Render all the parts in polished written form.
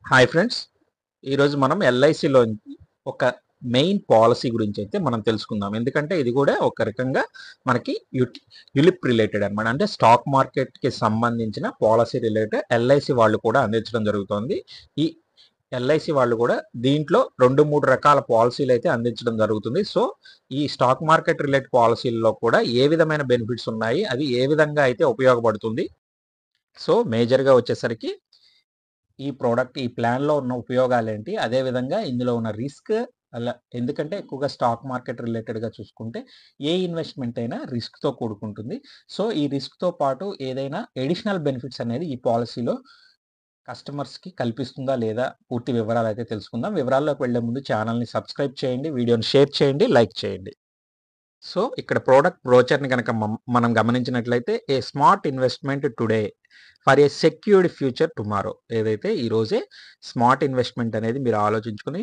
Hi friends. ఈరోజు మనం ఎల్ఐసిలో ఒక మెయిన్ పాలసీ గురించి అయితే మనం తెలుసుకుందాం. ఎందుకంటే ఇది కూడా ఒక రకంగా మనకి యులిప్ రిలేటెడ్ అనమాట. అంటే స్టాక్ మార్కెట్కి సంబంధించిన పాలసీ రిలేటెడ్ ఎల్ఐసి వాళ్ళు కూడా అందించడం జరుగుతుంది. ఈ ఎల్ఐసి వాళ్ళు కూడా దీంట్లో 2-3 రకాల పాలసీలు అయితే అందించడం జరుగుతుంది. సో ఈ స్టాక్ మార్కెట్ రిలేటెడ్ పాలసీల్లో కూడా ఏ విధమైన బెనిఫిట్స్ ఉన్నాయి, అది ఏ విధంగా అయితే ఉపయోగపడుతుంది. సో మేజర్గా వచ్చేసరికి ఈ ప్లాన్‌లో ఉన్న ఉపయోగాలేంటి? అదేవిధంగా ఇందులో ఉన్న రిస్క్ ఎందుకంటే ఎక్కువగా స్టాక్ మార్కెట్ రిలేటెడ్‌గా చూసుకుంటే ఏ ఇన్వెస్ట్‌మెంట్ అయినా రిస్క్‌తో కూడుకుంటుంది. సో, ఈ రిస్క్‌తో పాటు ఏదైనా అడిషనల్ బెనిఫిట్స్ అనేది ఈ పాలిసీలో కస్టమర్స్‌కి కల్పిస్తుందా లేదా? పూర్తి వివరాలైతే తెలుసుకుందాం. వివరాల్లోకి వెళ్ళే ముందు ఛానెల్‌ని సబ్స్క్రైబ్ చేయండి, వీడియోని షేర్ చేయండి, లైక్ చేయండి. సో, ఇక్కడ ప్రొడక్ట్ బ్రోచర్‌ని గనక మనం గమనించినట్లయితే a smart investment today for a secured future tomorrow. ఏదైతే ఈరోజే స్మార్ట్ ఇన్వెస్ట్‌మెంట్ అనేది మీరు ఆలోచించుకొని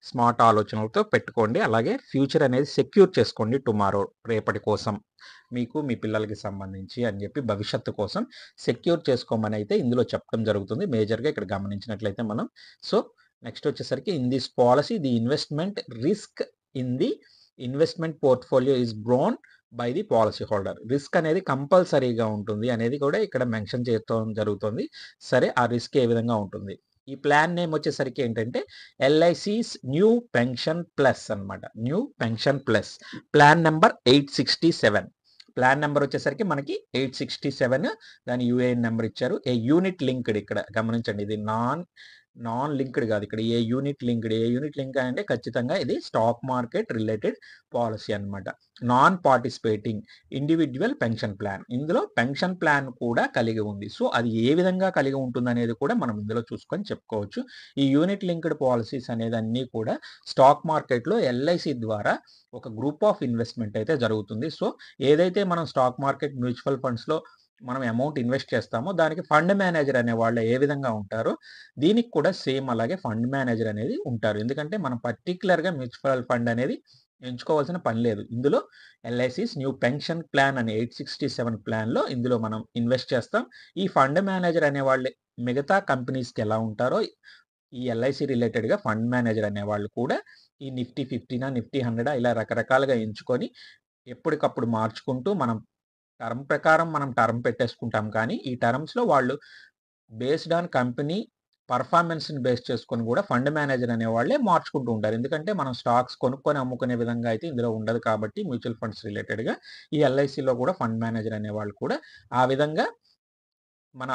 స్మార్ట్ ఆలోచనలతో పెట్టుకోండి. అలాగే ఫ్యూచర్ అనేది సెక్యూర్ చేసుకోండి టుమారో, రేపటి కోసం. మీకు మీ పిల్లలకి సంబంధించి అని చెప్పి భవిష్యత్తు కోసం సెక్యూర్ చేసుకోమని అయితే ఇందులో చెప్పడం జరుగుతుంది. మేజర్‌గా ఇక్కడ గమనించినట్లయితే మనం. సో, నెక్స్ట్ వచ్చేసరికి in this policy the investment risk in the investment portfolio is borne by the policy holder. Risk అనేది కంపల్సరీగా ఉంటుంది అనేది కూడా ఇక్కడ మెన్షన్ చేయడం జరుగుతుంది. సరే, ఆ రిస్క్ ఏ విధంగా ఉంటుంది? ఈ ప్లాన్ నేమ్ వచ్చేసరికి ఏంటంటే ఎల్ఐసిస్ న్యూ పెన్షన్ ప్లస్ అన్నమాట. New pension plus. Plan number 867. Plan number వచ్చేసరికి మనకి 867. దాని యూఏఎన్ నెంబర్ ఇచ్చారు. ఏ యూనిట్ లింక్డ్ ఇక్కడ గమనించండి. ఇది నాన్ లింక్డ్ కాదు. ఇక్కడ ఏ యూనిట్ లింక్ అంటే ఖచ్చితంగా ఇది స్టాక్ మార్కెట్ రిలేటెడ్ పాలసీ అన్నమాట. Non participating individual pension plan. ఇందులో పెన్షన్ ప్లాన్ కూడా కలిగి ఉంది. సో అది ఏ విధంగా కలిగి ఉంటుంది అనేది కూడా మనం ఇందులో చూసుకొని చెప్పుకోవచ్చు. ఈ యూనిట్ లింక్డ్ పాలసీస్ అనేది అన్నీ కూడా స్టాక్ మార్కెట్లో ఎల్ఐసి ద్వారా ఒక గ్రూప్ ఆఫ్ ఇన్వెస్ట్మెంట్ అయితే జరుగుతుంది. సో ఏదైతే మనం స్టాక్ మార్కెట్ మ్యూచువల్ ఫండ్స్లో మనం అమౌంట్ ఇన్వెస్ట్ చేస్తామో దానికి ఫండ్ మేనేజర్ అనే వాళ్ళు ఏ విధంగా ఉంటారో దీనికి కూడా సేమ్ అలాగే ఫండ్ మేనేజర్ అనేది ఉంటారు. ఎందుకంటే మనం పర్టిక్యులర్‌గా మ్యూచువల్ ఫండ్ అనేది ఎంచుకోవాల్సిన పని లేదు. ఇందులో ఎల్ఐసిస్ న్యూ పెన్షన్ ప్లాన్ అనే 867 ప్లాన్‌లో ఇందులో మనం ఇన్వెస్ట్ చేస్తాం. ఈ ఫండ్ మేనేజర్ అనేవాళ్ళు మిగతా కంపెనీస్‌కి ఎలా ఉంటారో ఈ ఎల్ఐసి రిలేటెడ్‌గా ఫండ్ మేనేజర్ అనేవాళ్ళు కూడా ఈ నిఫ్టీ 50 నిఫ్టీ 100 ఇలా రకరకాలుగా ఎంచుకొని ఎప్పటికప్పుడు మార్చుకుంటూ మనం టర్మ్ ప్రకారం మనం టర్మ్ పెట్టేసుకుంటాం. కానీ ఈ టర్మ్స్‌లో వాళ్ళు బేస్డ్ ఆన్ కంపెనీ పర్ఫార్మెన్స్‌ని బేస్ చేసుకొని కూడా ఫండ్ మేనేజర్ అనేవాళ్ళే మార్చుకుంటూ ఉంటారు. ఎందుకంటే మనం స్టాక్స్ కొనుక్కొని అమ్ముకునే విధంగా అయితే ఇందులో ఉండదు కాబట్టి మ్యూచువల్ ఫండ్స్ రిలేటెడ్‌గా ఈ ఎల్ఐసిలో కూడా ఫండ్ మేనేజర్ అనేవాళ్ళు కూడా ఆ విధంగా మన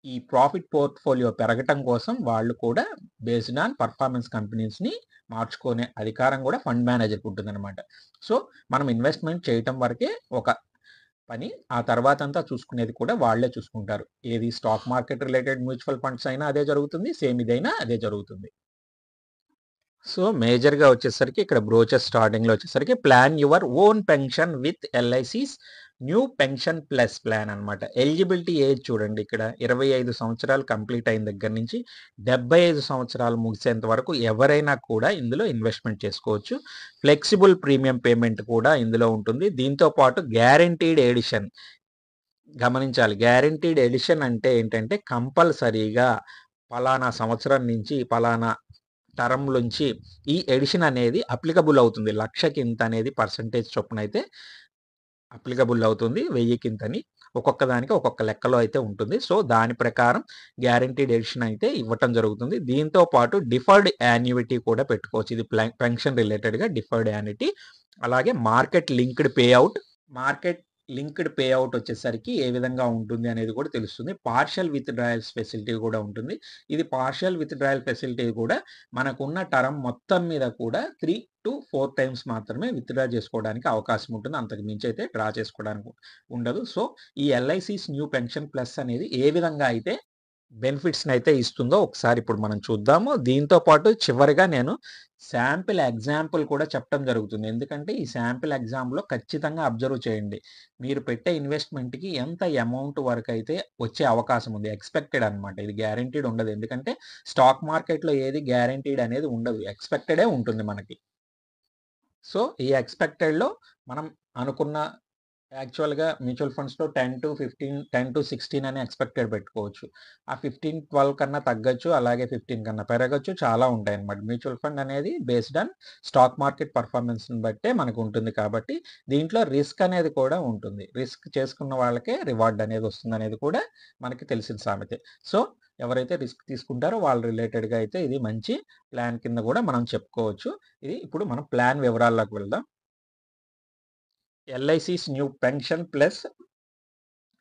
ఈ ప్రాఫిట్ పోర్ట్‌ఫోలియో పెరగటం కోసం వాళ్ళు కూడా బేస్డ్ ఆన్ పర్ఫార్మెన్స్ కంపెనీస్‌ని మార్చుకునే అధికారం కూడా ఫండ్ మేనేజర్‌కి ఉంటుందన్నమాట. సో మనం ఇన్వెస్ట్‌మెంట్ చేయటం వరకే ఒక పని. ఆ తర్వాతంతా చూసుకునేది కూడా వాళ్ళే చూసుకుంటారు. ఏది stock market related mutual funds అయినా అదే జరుగుతుంది. సేమ్ ఇదైనా అదే జరుగుతుంది. సో మేజర్‌గా వచ్చేసరికి ఇక్కడ బ్రోచర్ స్టార్టింగ్‌లో వచ్చేసరికి plan your own pension with LICs new pension plus plan అన్నమాట. ఎలిజిబిలిటీ ఏజ్ చూడండి ఇక్కడ 25 సంవత్సరాలు కంప్లీట్ అయిన దగ్గర నుంచి 75 సంవత్సరాలు ముగిసేంత వరకు ఎవరైనా కూడా ఇందులో ఇన్వెస్ట్‌మెంట్ చేసుకోవచ్చు. ఫ్లెక్సిబుల్ ప్రీమియం పేమెంట్ కూడా ఇందులో ఉంటుంది. దీంతో పాటు గ్యారంటీడ్ ఎడిషన్ గమనించాలి. గ్యారంటీడ్ ఎడిషన్ అంటే ఏంటంటే కంపల్సరీగా పలానా సంవత్సరం నుంచి పలానా టర్మ్ నుంచి ఈ ఎడిషన్ అనేది అప్లికబుల్ అవుతుంది. 1,00,000కి ఇంత అనేది పర్సెంటేజ్ చొప్పున అయితే అప్లికబుల్ అవుతుంది. 1000కి ఇంతని ఒక్కొక్క దానికి ఒక్కొక్క లెక్కలో అయితే ఉంటుంది. సో దాని ప్రకారం గ్యారంటీడ్ ఎడిషన్ అయితే ఇవ్వటం జరుగుతుంది. దీంతో పాటు డిఫర్డ్ యాన్యుటీ కూడా పెట్టుకోవచ్చు. ఇది పెన్షన్ రిలేటెడ్‌గా డిఫర్డ్ యాన్యుటీ. అలాగే మార్కెట్ లింక్డ్ పే అవుట్ వచ్చేసరికి ఏ విధంగా ఉంటుంది అనేది కూడా తెలుస్తుంది. పార్షియల్ విత్‌డ్రాయల్స్ ఫెసిలిటీ కూడా ఉంటుంది. ఇది పార్షియల్ విత్‌డ్రాయల్ ఫెసిలిటీ కూడా మనకున్న టర్మ్ మొత్తం మీద కూడా 3-4 టైమ్స్ మాత్రమే విత్‌డ్రా చేసుకోవడానికి అవకాశం ఉంటుంది. అంతకు మించి అయితే డ్రా చేసుకోవడానికి ఉండదు. సో ఈ ఎల్ఐసిస్ న్యూ పెన్షన్ ప్లస్ అనేది ఏ విధంగా అయితే బెనిఫిట్స్‌ని అయితే ఇస్తుందో ఒకసారి ఇప్పుడు మనం చూద్దాము. దీంతో పాటు చివరిగా నేను శాంపిల్ ఎగ్జాంపుల్ కూడా చెప్పడం జరుగుతుంది. ఎందుకంటే ఈ శాంపిల్ ఎగ్జామ్‌లో ఖచ్చితంగా అబ్జర్వ్ చేయండి. మీరు పెట్టే ఇన్వెస్ట్‌మెంట్‌కి ఎంత అమౌంట్ వరకైతే వచ్చే అవకాశం ఉంది. ఎక్స్‌పెక్టెడ్ అన్నమాట. ఇది గ్యారంటీడ్ ఉండదు. ఎందుకంటే స్టాక్ మార్కెట్‌లో ఏది గ్యారంటీడ్ అనేది ఉండదు. ఎక్స్‌పెక్టెడే ఉంటుంది మనకి. సో ఈ ఎక్స్‌పెక్టెడ్‌లో మనం అనుకున్న యాక్చువల్‌గా మ్యూచువల్ ఫండ్స్‌లో 10-16 అని ఎక్స్‌పెక్టెడ్ పెట్టుకోవచ్చు. ఆ 15, 12 కన్నా తగ్గొచ్చు. అలాగే 15 కన్నా పెరగొచ్చు. చాలా ఉంటాయన్నమాట. మ్యూచువల్ ఫండ్ అనేది బేస్డ్ ఆన్ స్టాక్ మార్కెట్ పర్ఫార్మెన్స్‌ని బట్టే మనకుంటుంది కాబట్టి, దీంట్లో రిస్క్ అనేది కూడా ఉంటుంది. రిస్క్ చేసుకున్న వాళ్ళకే రివార్డ్ అనేది వస్తుందనేది కూడా మనకి తెలిసిన సామెతే. సో, ఎవరైతే రిస్క్ తీసుకుంటారో వాళ్ళ రిలేటెడ్‌గా అయితే ఇది మంచి ప్లాన్ కింద కూడా మనం చెప్పుకోవచ్చు. ఇది ఇప్పుడు మనం ప్లాన్ వివరాల్లోకి వెళ్దాం. LICs new pension plus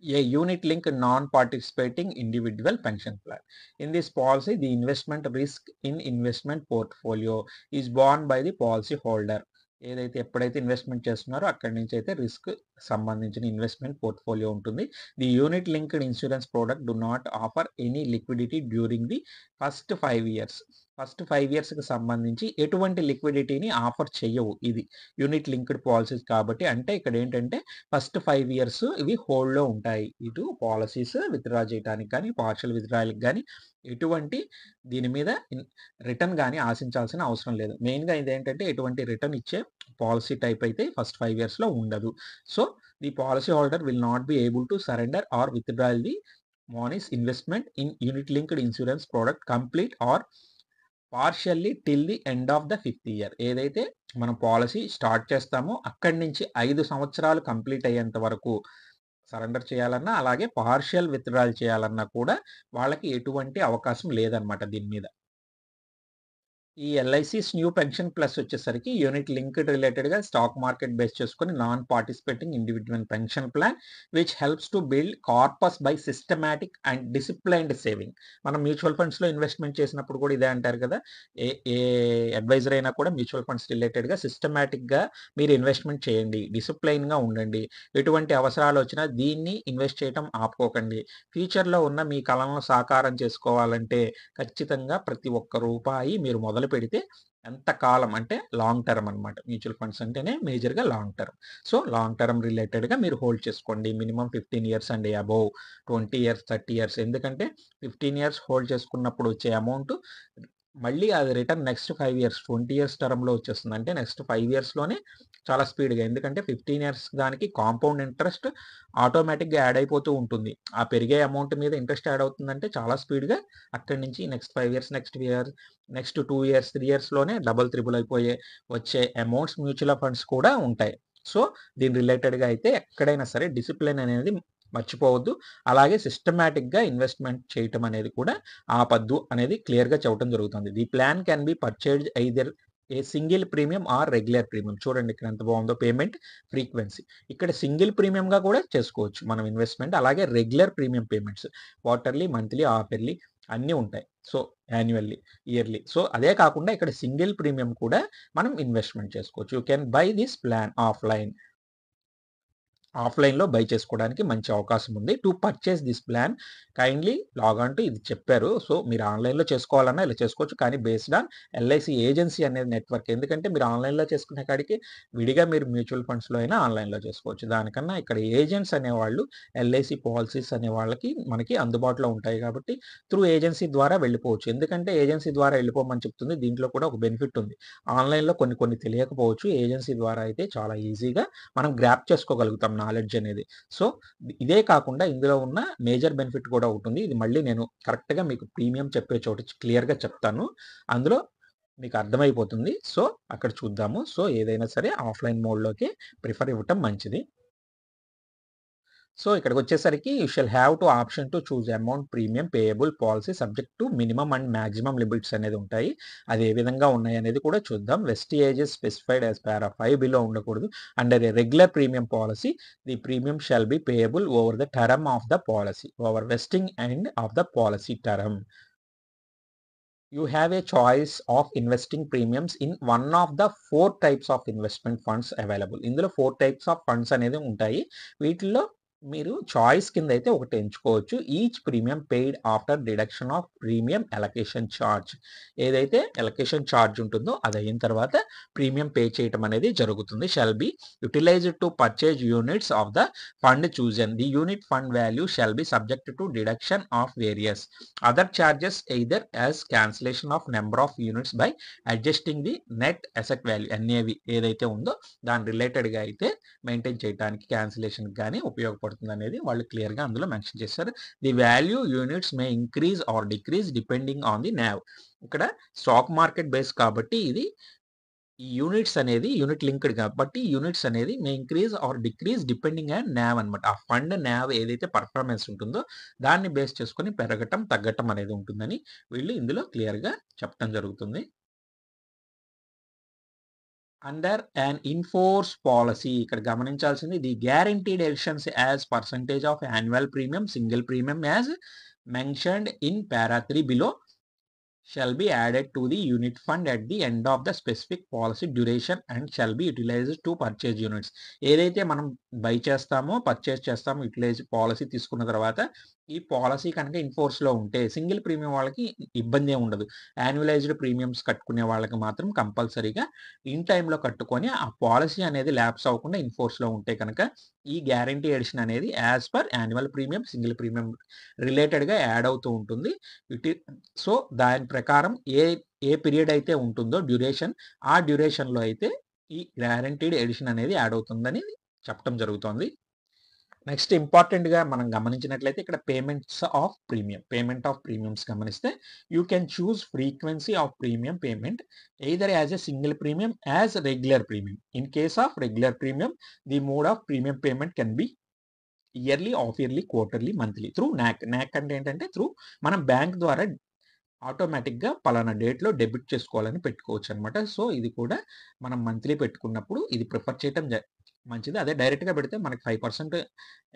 a unit-linked non-participating individual pension plan. In this policy, the investment risk in investment portfolio is borne by the policy holder. ఏదైతే ఎప్పుడైతే ఇన్వెస్ట్మెంట్ చేస్తున్నారో అక్కడి నుంచి అయితే రిస్క్ సంబంధించిన ఇన్వెస్ట్మెంట్ పోర్ట్ఫోలియో ఉంటుంది. The unit linked insurance product do not offer any liquidity during the first 5 years. First 5 ఇయర్స్కి సంబంధించి ఎటువంటి లిక్విడిటీని ఆఫర్ చెయ్యవు ఇది యూనిట్ లింక్డ్ పాలసీస్ కాబట్టి. అంటే ఇక్కడ ఏంటంటే ఫస్ట్ 5 ఇయర్స్ ఇవి హోల్డ్‌లో ఉంటాయి. ఇటు పాలసీస్ విత్‌డ్రా చేయడానికి గానీ, పార్షియల్ విత్‌డ్రాయల్‌కి గానీ ఎటువంటి దీని మీద రిటర్న్ గానీ ఆశించాల్సిన అవసరం లేదు. మెయిన్‌గా ఇదేంటంటే ఎటువంటి రిటర్న్ ఇచ్చే పాలసీ టైప్ అయితే ఫస్ట్ 5 ఇయర్స్‌లో ఉండదు. So, the policy holder will not be able to surrender or withdrawal the monies investment in unit linked insurance product complete or partially till the end of the 5th year. ఏదైతే మనం policy start చేస్తామో అక్కడి నుంచి 5 సంవత్సరాలు complete అయ్యేంత వరకు surrender చేయాలన్నా, అలాగే పార్షియల్ విత్‌డ్రాయల్ చేయాలన్నా కూడా వాళ్ళకి ఎటువంటి అవకాశం లేదనమాట దీని మీద. ఈ ఎల్ఐసిస్ న్యూ పెన్షన్ ప్లస్ వచ్చేసరికి యూనిట్ లింక్డ్ రిలేటెడ్‌గా స్టాక్ మార్కెట్ బేస్ చేసుకొని non participating individual pension plan which helps to build corpus by systematic and disciplined saving. మనం మ్యూచువల్ ఫండ్స్‌లో ఇన్వెస్ట్‌మెంట్ చేసినప్పుడు కూడా ఇదే అంటారు కదా! ఏ ఏ అడ్వైజర్ అయినా కూడా మ్యూచువల్ ఫండ్స్ రిలేటెడ్‌గా సిస్టమాటిక్‌గా మీరు ఇన్వెస్ట్‌మెంట్ చేయండి. డిసిప్లైన్‌గా ఉండండి. ఎటువంటి అవసరాలొచ్చినా దీన్ని ఇన్వెస్ట్ చేయటం ఆపుకోకండి. ఫ్యూచర్‌లో ఉన్న మీ కలను సాకారం చేసుకోవాలంటే ఖచ్చితంగా ప్రతి ఒక్క రూపాయి మీరు మొదలుపెడితే ఎంత కాలం అంటే లాంగ్ టర్మ్ అనమాట. మ్యూచువల్ ఫండ్స్ అంటేనే మేజర్‌గా long term. So, long term రిలేటెడ్‌గా మీరు హోల్డ్ చేసుకోండి. Minimum 15 years and above 20 years, 30 years. ఎందుకంటే 15 ఇయర్స్ హోల్డ్ చేసుకున్నప్పుడు వచ్చే అమౌంట్ మళ్ళీ అది రిటర్న్ నెక్స్ట్ 5 ఇయర్స్ 20 ఇయర్స్ టర్మ్‌లో వచ్చేస్తుంది. అంటే నెక్స్ట్ 5 ఇయర్స్‌లోనే చాలా స్పీడ్‌గా. ఎందుకంటే 15 ఇయర్స్ దానికి కాంపౌండ్ ఇంట్రెస్ట్ ఆటోమేటిక్‌గా యాడ్ అయిపోతూ ఉంటుంది. ఆ పెరిగే అమౌంట్ మీద ఇంట్రెస్ట్ యాడ్ అవుతుందంటే చాలా స్పీడ్‌గా అక్కడి నుంచి నెక్స్ట్ 5 ఇయర్స్, నెక్స్ట్ 2 ఇయర్స్, 3 ఇయర్స్‌లోనే డబుల్, త్రిబుల్ అయిపోయే వచ్చే అమౌంట్స్ మ్యూచువల్ ఫండ్స్ కూడా ఉంటాయి. సో, దీని రిలేటెడ్‌గా అయితే ఎక్కడైనా సరే డిసిప్లిన్ అనేది మర్చిపోవద్దు. అలాగే సిస్టమాటిక్‌గా ఇన్వెస్ట్‌మెంట్ చేయటం అనేది కూడా ఆపద్దు అనేది క్లియర్‌గా చెప్పడం జరుగుతుంది. The plan can be purchased either a single premium or regular premium. చూడండి ఇక్కడ ఎంత బాగుందో పేమెంట్ ఫ్రీక్వెన్సీ. ఇక్కడ సింగిల్ ప్రీమియంగా కూడా చేసుకోవచ్చు మనం ఇన్వెస్ట్‌మెంట్. అలాగే regular premium payments quarterly, monthly, half yearly అన్నీ ఉంటాయి. So, annually, yearly. సో, అదే కాకుండా ఇక్కడ సింగిల్ ప్రీమియం కూడా మనం ఇన్వెస్ట్‌మెంట్ చేసుకోవచ్చు. You can buy this plan ఆఫ్‌లైన్‌లో బై చేసుకోవడానికి మంచి అవకాశం ఉంది. To purchase this plan kindly log on to ఇది చెప్పారు. సో, మీరు ఆన్‌లైన్‌లో చేసుకోవాలన్నా ఇలా చేసుకోవచ్చు. కానీ బేస్డ్ ఆన్ ఎల్ఐసి ఏజెన్సీ అనేది నెట్వర్క్. ఎందుకంటే మీరు ఆన్‌లైన్‌లో చేసుకునే కాడికి విడిగా మీరు మ్యూచువల్ ఫండ్స్‌లో అయినా ఆన్‌లైన్‌లో చేసుకోవచ్చు. దానికన్నా ఇక్కడ ఏజెంట్స్ అనేవాళ్ళు ఎల్ఐసి పాలిసీస్ అనే వాళ్ళకి మనకి అందుబాటులో ఉంటాయి కాబట్టి త్రూ ఏజెన్సీ ద్వారా వెళ్ళిపోవచ్చు. ఎందుకంటే ఏజెన్సీ ద్వారా వెళ్ళిపోమని చెప్తుంది. దీంట్లో కూడా ఒక బెనిఫిట్ ఉంది. ఆన్‌లైన్‌లో కొన్ని కొన్ని తెలియకపోవచ్చు. ఏజెన్సీ ద్వారా అయితే చాలా ఈజీగా మనం గ్రాప్ చేసుకోగలుగుతాం నాలెడ్జ్ అనేది. సో, ఇదే కాకుండా ఇందులో ఉన్న మేజర్ బెనిఫిట్ కూడా ఒకటుంది. ఇది మళ్ళీ నేను కరెక్ట్‌గా మీకు ప్రీమియం చెప్పే చోట క్లియర్‌గా చెప్తాను. అందులో మీకు అర్థమైపోతుంది. సో, అక్కడ చూద్దాము. సో, ఏదైనా సరే ఆఫ్‌లైన్ మోడ్‌లోకి ప్రిఫర్ ఇవ్వటం మంచిది. సో, ఇక్కడికొచ్చేసరికి you shall have two option to choose amount premium payable policy subject to minimum and maximum limits అనేది ఉంటాయి. అది ఏ విధంగా ఉన్నాయనేది కూడా చూద్దాం. Vesting ages specified as para 5 below ఉండకూడదు. Under a regular premium policy the premium shall be payable over the term of the policy over vesting end of the policy term. You have a choice of investing premiums in one of the 4 types of investment funds available. ఇందులో 4 types of funds అనేది ఉంటాయి. వీటిల్లో మీరు choice కింద అయితే ఒకటి ఎంచుకోవచ్చు. Each premium paid after deduction of premium allocation charge. ఏదైతే అలొకేషన్ చార్జ్ ఉంటుందో అది అయిన తర్వాత ప్రీమియం పే చేయటం అనేది జరుగుతుంది. Shall be utilized to purchase units of the fund chosen. The unit fund value shall be subject to deduction of various other charges either as cancellation of number of units by adjusting the net asset value. NAV ఏదైతే ఉందో దాని రిలేటెడ్గా అయితే maintain చేయడానికి cancellation కానీ ఉపయోగపడుతుంది అనేది వాళ్ళు క్లియర్గా అందులో మెన్షన్ చేశారు. The value units May increase or decrease depending on the NAV. ఇక్కడ స్టాక్ మార్కెట్ బేస్ కాబట్టి ఇది ఈ యూనిట్స్ అనేది యూనిట్ లింక్డ్ కాబట్టి యూనిట్స్ అనేది మే increase or decrease depending on NAV అనమాట. ఆ ఫండ్ NAV ఏదైతే పర్ఫార్మెన్స్ ఉంటుందో దాన్ని బేస్ చేసుకొని పెరగటం తగ్గటం అనేది ఉంటుందని వీళ్ళు ఇందులో క్లియర్గా చెప్పడం జరుగుతుంది. అండర్ అన్ ఇన్ఫోర్స్ పాలసీ ఇక్కడ గమనించాల్సింది the guaranteed additions as percentage of annual premium single premium as mentioned in para 3 below shall be added to the unit fund at the end of the specific policy duration and shall be utilized to purchase units. ఏదైతే మనం by చేస్తామో purchase చేస్తామో utilise policy తీసుకున్న తర్వాత ఈ policy కనుక ఇన్ఫోర్స్లో ఉంటే single premium వాళ్ళకి ఇబ్బంది ఉండదు. యాన్యువలైజ్డ్ ప్రీమియమ్స్ కట్టుకునే వాళ్ళకి మాత్రం కంపల్సరీగా ఇన్ టైంలో కట్టుకొని ఆ పాలసీ అనేది ల్యాప్స్ అవ్వకుండా ఇన్ఫోర్స్లో ఉంటే కనుక ఈ గ్యారంటీ ఎడిషన్ అనేది as per annual premium single premium రిలేటెడ్గా యాడ్ అవుతూ ఉంటుంది. సో దాని ప్రకారం ఏ పీరియడ్ అయితే ఉంటుందో డ్యూరేషన్ ఆ డ్యూరేషన్లో అయితే ఈ గ్యారంటీడ్ ఎడిషన్ అనేది యాడ్ అవుతుందని చెప్పడం జరుగుతుంది. నెక్స్ట్ ఇంపార్టెంట్గా మనం గమనించినట్లయితే ఇక్కడ పేమెంట్ ఆఫ్ ప్రీమియమ్స్ గమనిస్తే you can choose frequency of premium payment either as a single premium as regular premium. In case of regular premium the mode of premium payment can be yearly, half yearly, quarterly, monthly through NAC అంటే ఏంటంటే through మనం bank ద్వారా ఆటోమేటిక్గా పలానా డేట్లో debit చేసుకోవాలని పెట్టుకోవచ్చు అనమాట. సో ఇది కూడా మనం మంత్లీ పెట్టుకున్నప్పుడు ఇది ప్రిఫర్ చేయటం మంచిది. అదే డైరెక్ట్గా పెడితే మనకి 5%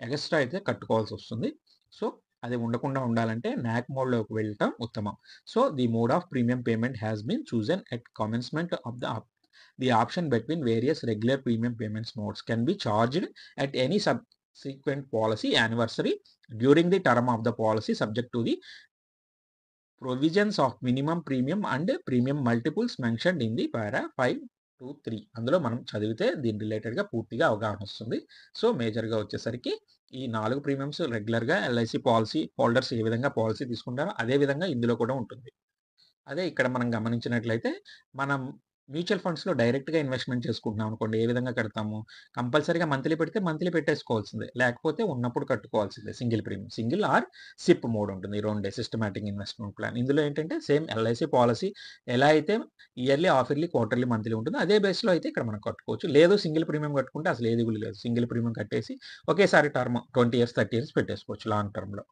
ఎక్స్ట్రా అయితే కట్టుకోవాల్సి వస్తుంది. సో అది ఉండకుండా ఉండాలంటే NAC మోడ్లోకి వెళ్ళటం ఉత్తమం. So the mode of premium payment has been chosen at commencement of the option between various regular premium payments modes can be charged at any subsequent policy anniversary during the term of the policy subject to the provisions of minimum premium and premium multiples mentioned in the para 523. అందులో మనం చదివితే దీని రిలేటెడ్గా పూర్తిగా అవగాహన వస్తుంది. So మేజర్గా వచ్చేసరికి ఈ 4 ప్రీమియమ్స్ రెగ్యులర్గా LIC పాలసీ హోల్డర్స్ ఏ విధంగా పాలసీ తీసుకుంటారో అదే విధంగా ఇందులో కూడా ఉంటుంది. అదే ఇక్కడ మనం గమనించినట్లయితే మనం మ్యూచువల్ ఫండ్స్లో డైరెక్ట్గా ఇన్వెస్ట్మెంట్ చేసుకుంటున్నాం అనుకోండి, ఏ విధంగా కడతాము? కంపల్సరీగా మంత్లీ పెడితే మంత్లీ పెట్టేసుకోవాల్సిందే, లేకపోతే ఉన్నప్పుడు కట్టుకోవాల్సిందే. Single premium, single or SIP mode ఉంటుంది. 2 సిస్టమాటిక్ ఇన్వెస్ట్మెంట్ ప్లాన్. ఇందులో ఏంటంటే సేమ్ LIC పాలసీ ఎలా అయితే yearly, half yearly, quarterly, monthly ఉంటుందో అదే బేస్లో అయితే ఇక్కడ మనం కట్టుకోవచ్చు. లేదు సింగిల్ ప్రీమియం కట్టుకుంటే అసలు ఏది కూడా లేదు. సింగిల్ ప్రీమియం కట్టేసి ఒకేసారి టర్మ్ 20 years 30 years పెట్టేసుకోవచ్చు లాంగ్ టర్మ్లో.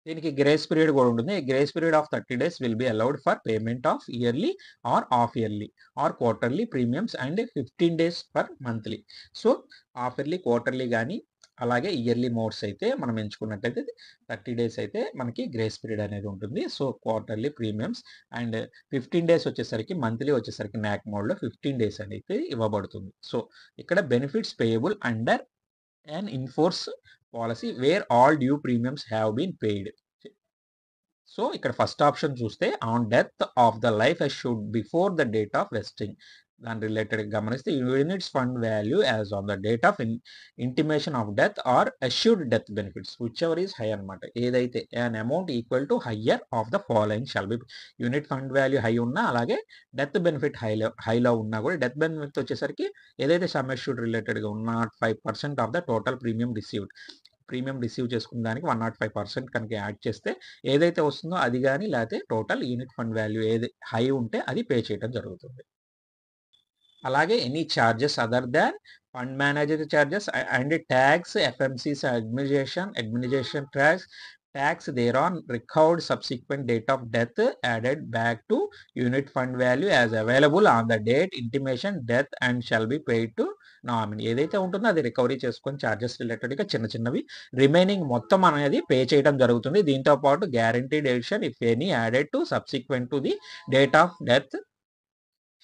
దీనికి గ్రేస్ పీరియడ్ కూడా ఉంటుంది. Grace period of 30 days will be allowed for payment of yearly or half yearly or quarterly premiums and 15 days for monthly. So half yearly, quarterly కానీ అలాగే yearly modes అయితే మనం ఎంచుకున్నట్టయితే 30 days అయితే మనకి గ్రేస్ పీరియడ్ అనేది ఉంటుంది. So quarterly premiums and 15 days వచ్చేసరికి monthly వచ్చేసరికి NAC మోడ్లో 15 days అనేది ఇవ్వబడుతుంది. సో ఇక్కడ benefits payable under an enforce policy where all due premiums have been paid. So ఇక్కడ ఫస్ట్ ఆప్షన్ చూస్తే on death of the life assured before the date of vesting. దాని related గమనిస్తే units fund value as on the date of intimation of death or assured death benefits whichever is high అనమాట. ఏదైతే an amount equal to higher of the following shall be. Unit fund value high ఉన్నా అలాగే death benefit హైలో ఉన్నా కూడా death benefit వచ్చేసరికి ఏదైతే sum assured రిలేటెడ్గా ఉన్న 5% of the total premium receive చేసుకున్న దానికి 105% కనుక యాడ్ చేస్తే ఏదైతే వస్తుందో అది కానీ లేకపోతే టోటల్ యూనిట్ ఫండ్ వాల్యూ ఏది హై ఉంటే అది పే చేయడం జరుగుతుంది. అలాగే any charges other than fund manager charges and tax, FMC's administration tax thereon recovered subsequent date of death added back to unit fund value as available on the date intimation death and shall be paid to nominee. ఏదైతే ఉంటుందో అది recovery చేసుకొని charges రిలేటెడ్గా చిన్నవి remaining మొత్తం అనేది pay చేయడం జరుగుతుంది. దీంతో పాటు guaranteed addition if any added to subsequent to the date of death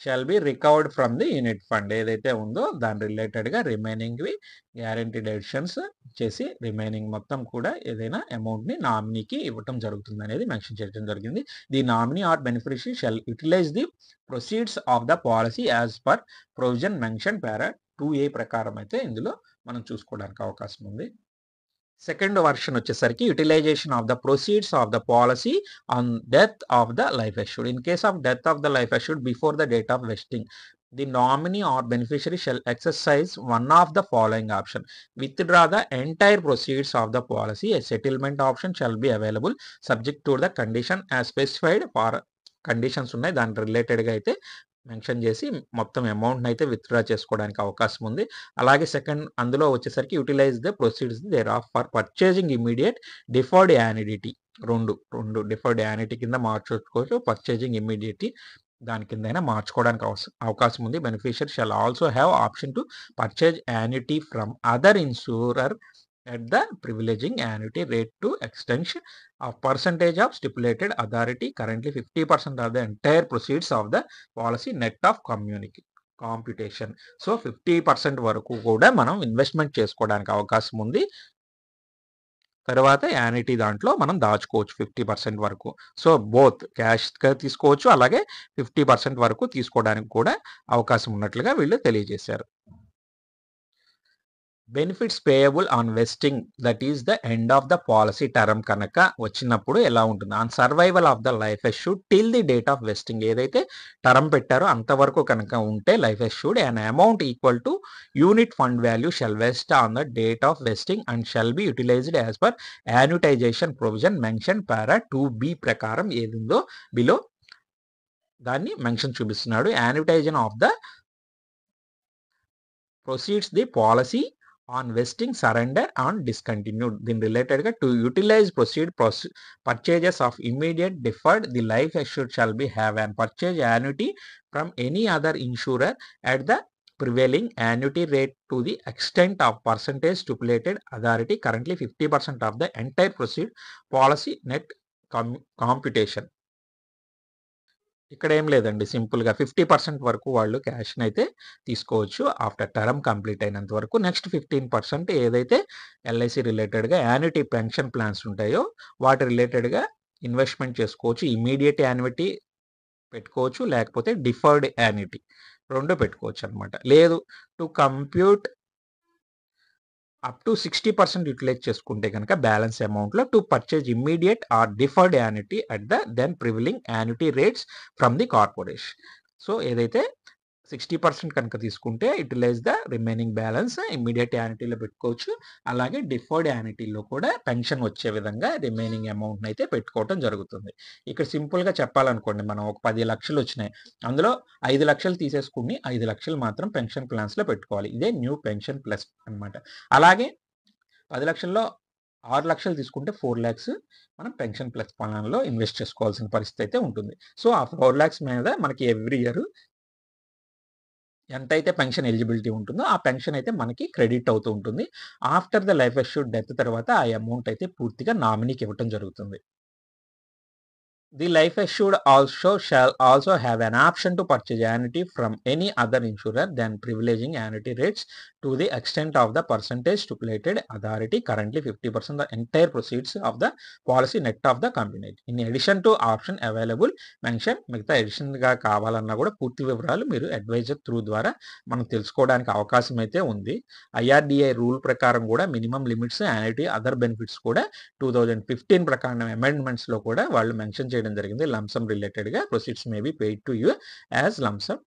shall be recovered from the unit fund. ఏదైతే ఉందో దాని రిలేటెడ్గా రిమైనింగ్వి గ్యారంటీడ్ ఎడిషన్స్ చేసి రిమైనింగ్ మొత్తం కూడా ఏదైనా అమౌంట్ని నామినీకి ఇవ్వటం జరుగుతుంది అనేది మెన్షన్ చేయడం జరిగింది. The nominee or beneficiary shall utilize the proceeds of the policy as per provision mention para 2A ప్రకారం అయితే ఇందులో మనం చూసుకోవడానికి అవకాశం ఉంది. సెకండ్ వర్షన్ వచ్చేసరికి utilization of the proceeds of the policy on death of the life assured. In case of death of the life assured before the date of vesting, the nominee or beneficiary shall exercise one of the following option: withdraw the entire proceeds of the policy. A settlement option shall be available subject to the condition as specified. for conditions ఉన్నాయి, దాని రిలేటెడ్గా అయితే mention చేసి మొత్తం అమౌంట్ని అయితే withdraw చేసుకోవడానికి అవకాశం ఉంది. అలాగే సెకండ్ అందులో వచ్చేసరికి utilise the proceeds thereof for purchasing immediate deferred annuity. రెండు డిఫర్డ్ యానిటీ కింద మార్చుకోవచ్చు. పర్చేజింగ్ ఇమీడియట్ దాని కింద అయినా మార్చుకోవడానికి అవకాశం ఉంది. Beneficiary shall also have option to purchase యానిటీ from other insurer at the privileging annuity rate to extension of percentage of stipulated authority. Currently 50% of the entire proceeds of the policy net of computation. So 50% వరకు కూడా మనం investment చేసుకోవడానికి అవకాశం ఉంది. తర్వాత యానిటీ దాంట్లో మనం దాచుకోవచ్చు 50% వరకు. సో బోత్ క్యాష్గా తీసుకోవచ్చు, అలాగే 50% వరకు తీసుకోవడానికి కూడా అవకాశం ఉన్నట్లుగా వీళ్ళు తెలియజేశారు. Benefits payable on vesting, that is the end of the policy term కనుక వచ్చినప్పుడు ఎలా ఉంటుంది? On survival of the life assured till the date of vesting. ఏదైతే టర్మ్ పెట్టారో అంతవరకు కనుక ఉంటే life assured and amount equal to unit fund value shall vest on the date of vesting and shall be utilized as per annuitization provision mention para 2B ప్రకారం ఏదిందో below దాన్ని mention చూపిస్తున్నాడు. యాన్యుటైజేషన్ of the proceeds the policy on vesting, surrender and discontinued. Then related to utilize purchases of immediate deferred, the life assured shall be have an purchase annuity from any other insurer at the prevailing annuity rate to the extent of percentage stipulated authority. Currently 50% of the entire proceed policy net computation. ఇక్కడ ఏం లేదండి, సింపుల్గా 50% వరకు వాళ్ళు క్యాష్ని అయితే తీసుకోవచ్చు after term complete అయినంత వరకు. నెక్స్ట్ 15% ఏదైతే ఎల్ఐసి రిలేటెడ్గా యాన్యుటీ పెన్షన్ ప్లాన్స్ ఉంటాయో వాటి రిలేటెడ్గా ఇన్వెస్ట్మెంట్ చేసుకోవచ్చు. ఇమీడియట్ యాన్యుటీ పెట్టుకోవచ్చు, లేకపోతే డిఫర్డ్ యాన్యుటీ రెండు పెట్టుకోవచ్చు అనమాట. లేదు to compute up to 60% utilize చేసుకుంటే కనుక బ్యాలెన్స్ అమౌంట్లో to purchase immediate or deferred annuity at the then prevailing annuity rates from the corporation. So ఏదైతే 60% కనుక తీసుకుంటే utilize the remaining balance immediate యాన్యుటీలో పెట్టుకోవచ్చు. అలాగే డిఫర్డ్ యాన్యుటీలో కూడా పెన్షన్ వచ్చే విధంగా రిమైనింగ్ అమౌంట్ని అయితే పెట్టుకోవడం జరుగుతుంది. ఇక్కడ సింపుల్గా చెప్పాలనుకోండి, మనం ఒక 10 లక్షలు వచ్చినాయి, అందులో 5 లక్షలు తీసేసుకుని 5 లక్షలు మాత్రం పెన్షన్ ప్లాన్స్లో పెట్టుకోవాలి. ఇదే న్యూ పెన్షన్ ప్లస్ అనమాట. అలాగే 10 లక్షల్లో 6 లక్షలు తీసుకుంటే 4 lakhs మనం పెన్షన్ ప్లస్ ప్లాన్లో ఇన్వెస్ట్ చేసుకోవాల్సిన పరిస్థితి అయితే ఉంటుంది. సో ఆ 4 lakhs మీద మనకి ఎవ్రీ ఇయర్ ఎంతైతే పెన్షన్ ఎలిజిబిలిటీ ఉంటుందో ఆ పెన్షన్ అయితే మనకి క్రెడిట్ అవుతూ ఉంటుంది. After the life assured death తర్వాత ఆ అమౌంట్ అయితే పూర్తిగా నామినీకి ఇవ్వటం జరుగుతుంది. The life assured shall also have an option to purchase annuity from any other insurer than privileging annuity rates to the extent of the percentage stipulated authority. Currently 50% the entire proceeds of the policy net of the company. In addition to option available mention, మిగతా edition గా కావాలన్నా కూడా పూర్తి వివరాలు మీరు advisor through ద్వారా మనం తెలుసుకోవడానికి అవకాశం అయితే ఉంది. IRDA రూల్ ప్రకారం కూడా minimum limits, annuity, other benefits కూడా 2015 ప్రకారం అమెండ్మెంట్స్ లో కూడా వాళ్ళు మెన్షన్ చేయడం జరిగింది. లంసమ్ రిలేటెడ్గా proceeds may be paid to you as lump sum.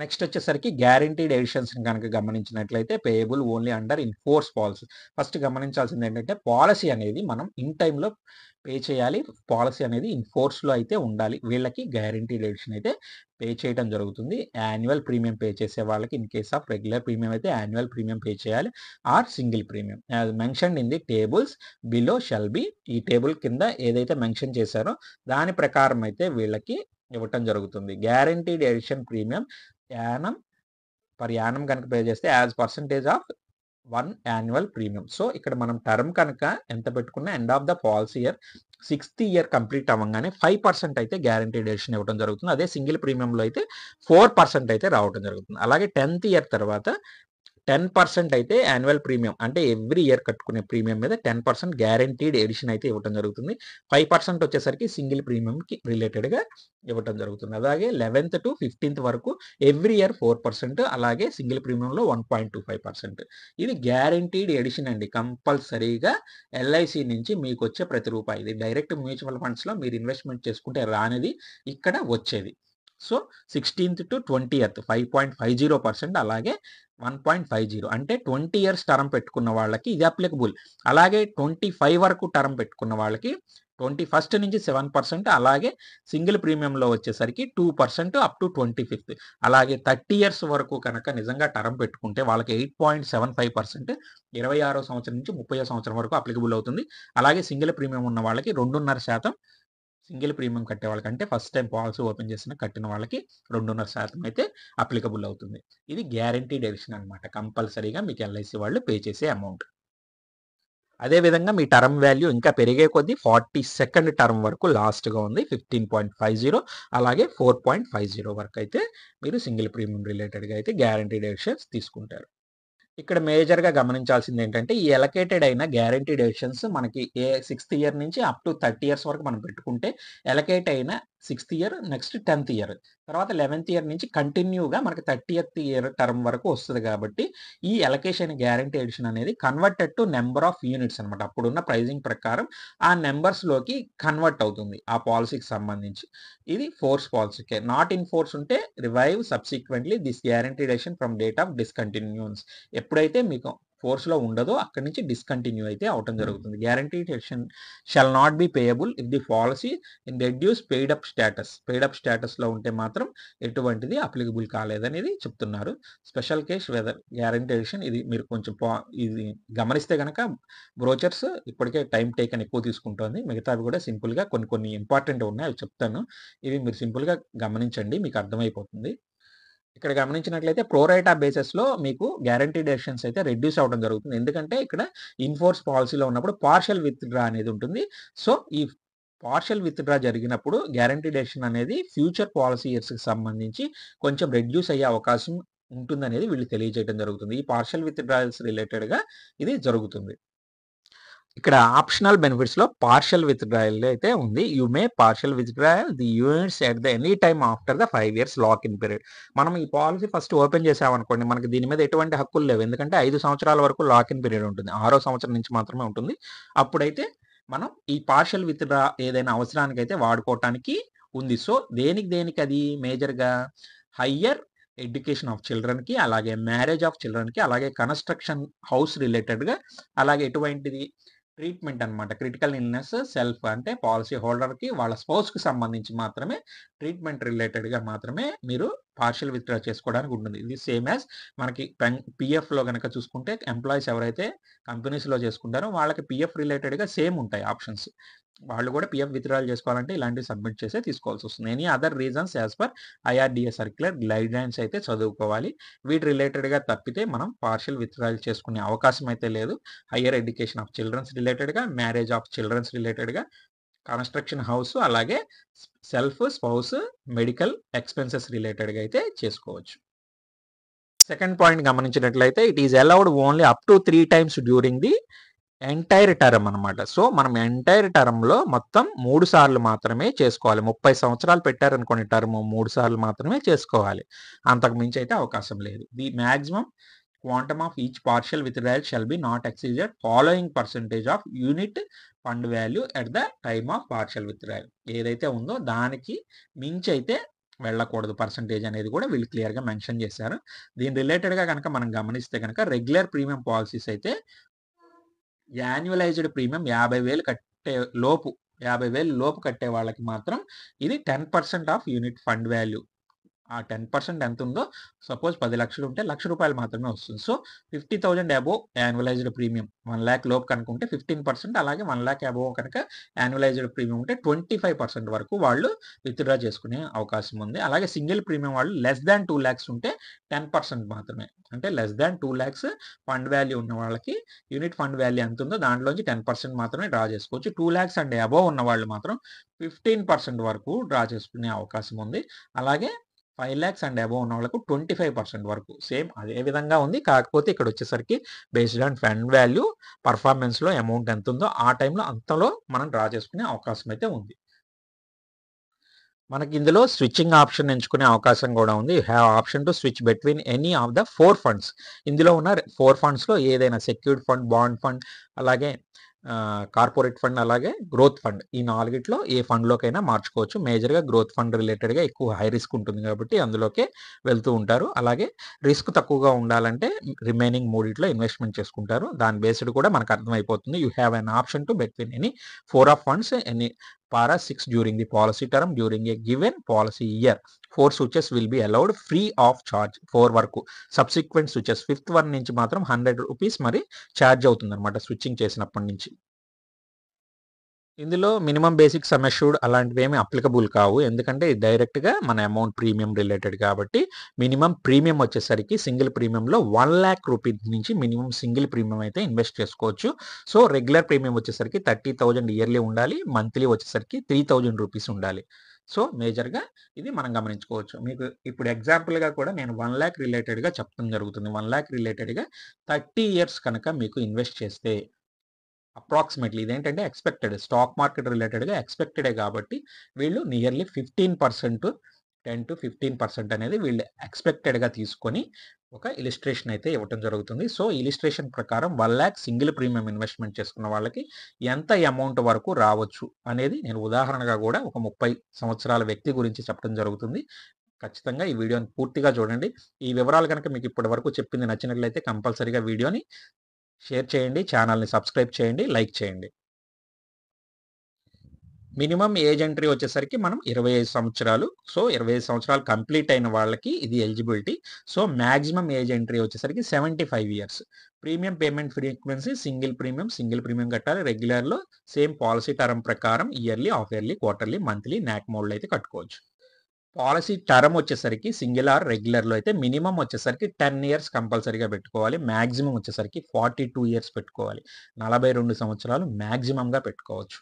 Next వచ్చేసరికి గ్యారంటీడ్ ఎడిషన్స్ కనుక గమనించినట్లయితే payable only under in force policy. First గమనించాల్సింది ఏంటంటే పాలసీ అనేది మనం ఇన్ టైంలో పే చేయాలి. పాలసీ అనేది ఇన్ ఫోర్స్లో అయితే ఉండాలి. వీళ్ళకి గ్యారంటీడ్ ఎడిషన్ అయితే పే చేయడం జరుగుతుంది. యాన్యువల్ ప్రీమియం పే చేసే వాళ్ళకి in case of regular premium అయితే యాన్యువల్ ప్రీమియం పే చేయాలి or single premium as mention in the tables below shall be. ఈ టేబుల్ కింద ఏదైతే మెన్షన్ చేశారో దాని ప్రకారం అయితే వీళ్ళకి ఇవ్వటం జరుగుతుంది. Guaranteed addition premium annum per annum కనుక పే చేస్తే as percentage of 1 annual premium. So ఇక్కడ మనం టర్మ్ కనుక ఎంత పెట్టుకున్నా end of the policy year sixth year complete అవ్వగానే 5% అయితే గ్యారంటీడ్ ఎడిషన్ ఇవ్వడం జరుగుతుంది. అదే సింగిల్ ప్రీమియంలో అయితే 4% అయితే రావడం జరుగుతుంది. అలాగే 10th ఇయర్ తర్వాత 10% అయితే యాన్యువల్ ప్రీమియం అంటే ఎవ్రీ ఇయర్ కట్టుకునే ప్రీమియం మీద 10% గ్యారంటీడ్ ఎడిషన్ అయితే ఇవ్వడం జరుగుతుంది. 5% వచ్చేసరికి సింగిల్ ప్రీమియంకి రిలేటెడ్గా ఇవ్వడం జరుగుతుంది. అలాగే 11th to 15th వరకు ఎవ్రీ ఇయర్ 4%, అలాగే సింగిల్ ప్రీమియంలో 1.25%. ఇది గ్యారంటీడ్ ఎడిషన్ అండి. కంపల్సరీగా ఎల్ఐసి నుంచి మీకు వచ్చే ప్రతి రూపాయి, ఇది డైరెక్ట్ మ్యూచువల్ ఫండ్స్లో మీరు ఇన్వెస్ట్మెంట్ చేసుకుంటే రానిది ఇక్కడ వచ్చేది. సో 16th to 20th 5.50%, అలాగే 1.50 అంటే 20 ఇయర్స్ టర్మ్ పెట్టుకున్న వాళ్ళకి ఇది అప్లికబుల్. అలాగే 25 వరకు టర్మ్ పెట్టుకున్న వాళ్ళకి 21st నుంచి 7%, అలాగే సింగిల్ ప్రీమియంలో వచ్చేసరికి 2% అప్ టు 25th. అలాగే 30 ఇయర్స్ వరకు కనుక నిజంగా టర్మ్ పెట్టుకుంటే వాళ్ళకి 8.75% 26వ సంవత్సరం నుంచి 30వ సంవత్సరం వరకు అప్లికబుల్ అవుతుంది. అలాగే సింగిల్ ప్రీమియం ఉన్న వాళ్ళకి 2.5% సింగిల్ ప్రీమియం కట్టే వాళ్ళకి, అంటే ఫస్ట్ టైం పాలసీ ఓపెన్ చేసిన కట్టిన వాళ్ళకి 2.5% అయితే అప్లికబుల్ అవుతుంది. ఇది గ్యారంటీడ్ ఎడిషన్ అనమాట. కంపల్సరీగా మీకు ఎల్ఐసి వాళ్ళు పే చేసే అమౌంట్. అదేవిధంగా మీ టర్మ్ వాల్యూ ఇంకా పెరిగే కొద్దీ 42nd టర్మ్ వరకు లాస్ట్గా ఉంది 15.50, అలాగే 4.50 వరకు అయితే మీరు సింగిల్ ప్రీమియం రిలేటెడ్గా అయితే గ్యారంటీడ్ ఎడిషన్స్ తీసుకుంటారు. ఇక్కడ మేజర్‌గా గమనించాల్సింది ఏంటంటే, ఈ ఎలకేటెడ్ అయిన గ్యారంటీడ్ ఎడిషన్స్ మనకి 6th ఇయర్ నుంచి అప్ టు 30 ఇయర్స్ వరకు మనం పెట్టుకుంటే, ఎలకేట్ అయిన 6th year, next 10th year, తర్వాత 11th ఇయర్ నుంచి కంటిన్యూగా మనకి 30th ఇయర్ టర్మ్ వరకు వస్తది కాబట్టి, ఈ ఎలకేషన్ గ్యారంటీ ఎడిషన్ అనేది converted to number of units అనమాట. అప్పుడున్న ప్రైజింగ్ ప్రకారం ఆ నంబర్స్‌లోకి కన్వర్ట్ అవుతుంది ఆ పాలిసీకి సంబంధించి. ఇది ఫోర్స్ పాలిసీకే. నాట్ ఇన్ ఫోర్స్ ఉంటే revive subsequently this guaranteed addition from date of discontinuance. ఎప్పుడైతే మీకు ఫోర్స్‌లో ఉండదో అక్కడి నుంచి డిస్కంటిన్యూ అయితే అవ్వటం జరుగుతుంది. Guaranteed addition shall not be payable if the policy in reduced paid up status. Paid up స్టేటస్‌లో ఉంటే మాత్రం ఎటువంటిది అప్లికబుల్ కాలేదనేది చెప్తున్నారు. Special case whether guarantee addition, ఇది మీరు కొంచెం ఇది గమనిస్తే గనక బ్రోచర్స్ ఇప్పటికే టైం టేకన్ ఎక్కువ తీసుకుంటోంది. మిగతావి కూడా సింపుల్‌గా కొన్ని కొన్ని ఇంపార్టెంట్ ఉన్నాయి, అవి చెప్తాను. ఇవి మీరు సింపుల్‌గా గమనించండి, మీకు అర్థమైపోతుంది. ఇక్కడ గమనించినట్లయితే ప్రోరైటా బేసిస్‌లో మీకు గ్యారంటీడ్ ఎడిషన్స్ అయితే రెడ్యూస్ అవ్వడం జరుగుతుంది. ఎందుకంటే ఇక్కడ ఇన్‌ఫోర్స్ పాలిసీలో ఉన్నప్పుడు పార్షియల్ విత్‌డ్రా అనేది ఉంటుంది. సో, ఈ పార్షియల్ విత్‌డ్రా జరిగినప్పుడు గ్యారంటీడ్ ఎడిషన్ అనేది ఫ్యూచర్ పాలిసీ ఇయర్స్‌కి సంబంధించి కొంచెం రెడ్యూస్ అయ్యే అవకాశం ఉంటుందనేది వీళ్ళు తెలియజేయడం జరుగుతుంది. ఈ పార్షియల్ విత్‌డ్రాయల్స్ రిలేటెడ్‌గా ఇది జరుగుతుంది. ఇక్కడ ఆప్షనల్ బెనిఫిట్స్‌లో పార్షియల్ విత్‌డ్రాయల్ అయితే ఉంది. You may partial withdrawal the units at the any time after the 5 years lock in period. మనం ఈ పాలిసీ ఫస్ట్ ఓపెన్ చేసామనుకోండి, మనకి దీని మీద ఎటువంటి హక్కులు లేవు. ఎందుకంటే 5 సంవత్సరాల వరకు లాక్ ఇన్ పీరియడ్ ఉంటుంది. 6వ సంవత్సరం నుంచి మాత్రమే ఉంటుంది. అప్పుడైతే మనం ఈ పార్షియల్ విత్‌డ్రా ఏదైనా అవసరానికైతే వాడుకోవటానికి ఉంది. సో, దేనికి అది మేజర్‌గా హయ్యర్ ఎడ్యుకేషన్ ఆఫ్ చిల్డ్రన్‌కి, అలాగే మ్యారేజ్ ఆఫ్ చిల్డ్రన్‌కి, అలాగే కన్‌స్ట్రక్షన్ హౌస్ రిలేటెడ్‌గా, అలాగే ఎటువంటిది ట్రీట్మెంట్ అనమాట. క్రిటికల్ ఇల్‌నెస్ సెల్ఫ్ అంటే పాలిసీ హోల్డర్‌కి వాళ్ళ స్పౌస్‌కి సంబంధించి మాత్రమే ట్రీట్మెంట్ రిలేటెడ్‌గా మాత్రమే మీరు పార్షియల్ విత్‌డ్రా చేసుకోవడానికి ఉంటుంది. ఇది సేమ్ యాస్ మనకి పీఎఫ్‌లో గనక చూసుకుంటే ఎంప్లాయీస్ ఎవరైతే కంపెనీస్‌లో చేసుకుంటారో వాళ్ళకి పీఎఫ్ రిలేటెడ్‌గా సేమ్ ఉంటాయి ఆప్షన్స్. వాళ్ళు కూడా పీఎఫ్ విత్‌డ్రాయల్ చేసుకోవాలంటే ఇలాంటివి సబ్మిట్ చేసే తీసుకోవాల్సొస్తుంది. Any other reasons as per IRDA circular guidelines అయితే చదువుకోవాలి. వీటి రిలేటెడ్‌గా తప్పితే మనం పార్షియల్ విత్‌డ్రాయల్ చేసుకునే అవకాశం అయితే లేదు. హైయర్ ఎడ్యుకేషన్ ఆఫ్ చిల్డ్రన్స్ రిలేటెడ్‌గా, మ్యారేజ్ ఆఫ్ చిల్డ్రన్స్ రిలేటెడ్‌గా, కన్‌స్ట్రక్షన్ హౌస్, అలాగే సెల్ఫ్, స్పౌస్, మెడికల్ ఎక్స్‌పెన్సెస్ రిలేటెడ్‌గా అయితే చేసుకోవచ్చు. సెకండ్ పాయింట్ గమనించినట్లయితే it is allowed only up to 3 times during the entire term అనమాట. సో, మనం ఎంటైర్ టర్మ్‌లో మొత్తం 3 సార్లు మాత్రమే చేసుకోవాలి. 30 సంవత్సరాలు పెట్టారనుకోండి టర్మ్, 3 సార్లు మాత్రమే చేసుకోవాలి. అంతకు మించి అయితే అవకాశం లేదు. The maximum quantum of each partial withdrawal shall be not exceeded following percentage of unit fund value at the time of partial withdrawal. ఏదైతే ఉందో దానికి మించి అయితే వెళ్ళకూడదు పర్సెంటేజ్ అనేది కూడా వీళ్ళు క్లియర్‌గా మెన్షన్ చేశారు. దీని రిలేటెడ్‌గా గనక మనం గమనిస్తే గనక రెగ్యులర్ ప్రీమియం పాలిసీస్ అయితే యాన్యువలైజ్డ్ ప్రీమియం 50,000 కట్టే లోపు 50,000 లోపు కట్టే వాళ్ళకి మాత్రం ఇది 10% ఆఫ్ యూనిట్ ఫండ్ వాల్యూ ఆ 10% ఎంత ఉందో, సపోజ్ 10,00,000 ఉంటే ₹1,00,000 మాత్రమే వస్తుంది. సో 50,000 అబోవ్ యాన్యువలైజ్డ్ ప్రీమియం 1,00,000 లోపు కనుక ఉంటే 15%, అలాగే 1,00,000 అబోవ్ కనుక యాన్యువలైజ్డ్ ప్రీమియం ఉంటే 25% వరకు వాళ్ళు విత్‌డ్రా చేసుకునే అవకాశం ఉంది. అలాగే సింగిల్ ప్రీమియం వాళ్ళు లెస్ థాన్ 2,00,000 ఉంటే 10% మాత్రమే. అంటే లెస్ థాన్ 2,00,000 ఫండ్ వాల్యూ ఉన్న వాళ్ళకి యూనిట్ ఫండ్ వాల్యూ ఎంత ఉందో దాంట్లోంచి 10% మాత్రమే డ్రా చేసుకోవచ్చు. 2,00,000 అండ్ అబోవ్ ఉన్న వాళ్ళు మాత్రం 15% వరకు డ్రా చేసుకునే అవకాశం ఉంది. అలాగే 5,00,000 అండ్ అబోవ్ ఉన్న వాళ్ళకు 25% వరకు సేమ్ అదే విధంగా ఉంది. కాకపోతే ఇక్కడొచ్చేసరికి బేస్డ్ ఆన్ ఫండ్ వాల్యూ, పర్ఫార్మెన్స్‌లో అమౌంట్ ఎంతుందో ఆ టైంలో అంతలో మనం డ్రా చేసుకునే అవకాశం అయితే ఉంది. మనకి ఇందులో స్విచ్చింగ్ ఆప్షన్ ఎంచుకునే అవకాశం కూడా ఉంది. You have option to switch between any of the 4 funds. ఇందులో ఉన్న 4 ఫండ్స్‌లో ఏదైనా సెక్యూర్డ్ ఫండ్, బాండ్ ఫండ్, అలాగే కార్పొరేట్ ఫండ్, అలాగే గ్రోత్ ఫండ్. ఈ 4గిట్లో ఏ ఫండ్‌లోకైనా మార్చుకోవచ్చు. మేజర్‌గా గ్రోత్ ఫండ్ రిలేటెడ్‌గా ఎక్కువ హై రిస్క్ ఉంటుంది కాబట్టి అందులోకే వెళ్తూ ఉంటారు. అలాగే రిస్క్ తక్కువగా ఉండాలంటే రిమైనింగ్ 3 ఇన్వెస్ట్‌మెంట్ చేసుకుంటారు. దాని బేస్డ్ కూడా మనకు అర్థమైపోతుంది. You have an option to between any 4 of funds any para 6 during the policy term during a given policy year. 4 switches will be allowed free of charge. 4 వరకు subsequent switches 5th one నుంచి మాత్రం ₹100 మరి charge అవుతుందన్నమాట switching చేసినప్పటి నుంచి. ఇందులో minimum basic sum assured అలాంటివేమీ applicable కావు. ఎందుకంటే డైరెక్ట్‌గా మన అమౌంట్ ప్రీమియం రిలేటెడ్ కాబట్టి మినిమమ్ ప్రీమియం వచ్చేసరికి సింగిల్ ప్రీమియంలో ₹1,00,000 నుంచి మినిమమ్ సింగిల్ ప్రీమియం అయితే ఇన్వెస్ట్ చేసుకోవచ్చు. సో రెగ్యులర్ ప్రీమియం వచ్చేసరికి 30,000 ఇయర్లీ ఉండాలి. మంత్లీ వచ్చేసరికి ₹3,000 ఉండాలి. సో మేజర్‌గా ఇది మనం గమనించుకోవచ్చు. మీకు ఇప్పుడు ఎగ్జాంపుల్‌గా కూడా నేను 1,00,000 రిలేటెడ్‌గా చెప్పడం జరుగుతుంది. 1,00,000 రిలేటెడ్‌గా 30 ఇయర్స్ కనుక మీకు ఇన్వెస్ట్ చేస్తే అప్రాక్సిమేట్‌లీ ఇదేంటంటే ఎక్స్‌పెక్టెడ్ స్టాక్ మార్కెట్ రిలేటెడ్‌గా ఎక్స్‌పెక్టెడే కాబట్టి వీళ్ళు నియర్లీ 15% 10-15% అనేది వీళ్ళు ఎక్స్‌పెక్టెడ్‌గా తీసుకొని ఒక ఇలిస్ట్రేషన్ అయితే ఇవ్వటం జరుగుతుంది. సో ఇలిస్ట్రేషన్ ప్రకారం 1,00,000 సింగిల్ ప్రీమియం ఇన్వెస్ట్‌మెంట్ చేసుకున్న వాళ్ళకి ఎంత అమౌంట్ వరకు రావచ్చు అనేది నేను ఉదాహరణగా కూడా ఒక 30 సంవత్సరాల వ్యక్తి గురించి చెప్పడం జరుగుతుంది. ఖచ్చితంగా ఈ వీడియోని పూర్తిగా చూడండి. ఈ వివరాలు గనుక మీకు ఇప్పటి వరకు చెప్పింది నచ్చినట్లయితే కంపల్సరీగా వీడియోని షేర్ చేయండి. ఛానల్‌ని సబ్స్క్రైబ్ చేయండి. లైక్ చేయండి. మినిమమ్ ఏజ్ ఎంట్రీ వచ్చేసరికి మనం 25 సంవత్సరాలు. సో 25 సంవత్సరాలు కంప్లీట్ అయిన వాళ్ళకి ఇది eligibility. So maximum age entry వచ్చేసరికి 75 years. Premium payment frequency single premium కట్టాలి. రెగ్యులర్‌లో సేమ్ పాలసీ టర్మ్ ప్రకారం yearly, half yearly, quarterly, monthly, నాక్ మోడ్‌లో అయితే కట్టుకోవచ్చు. పాలసీ టర్మ్ వచ్చేసరికి సింగిల్ ఆర్ రెగ్యులర్‌లో అయితే మినిమమ్ వచ్చేసరికి 10 ఇయర్స్ కంపల్సరీగా పెట్టుకోవాలి. మాక్సిమం వచ్చేసరికి 42 ఇయర్స్ పెట్టుకోవాలి. 42 సంవత్సరాలు మాక్సిమమ్‌గా పెట్టుకోవచ్చు.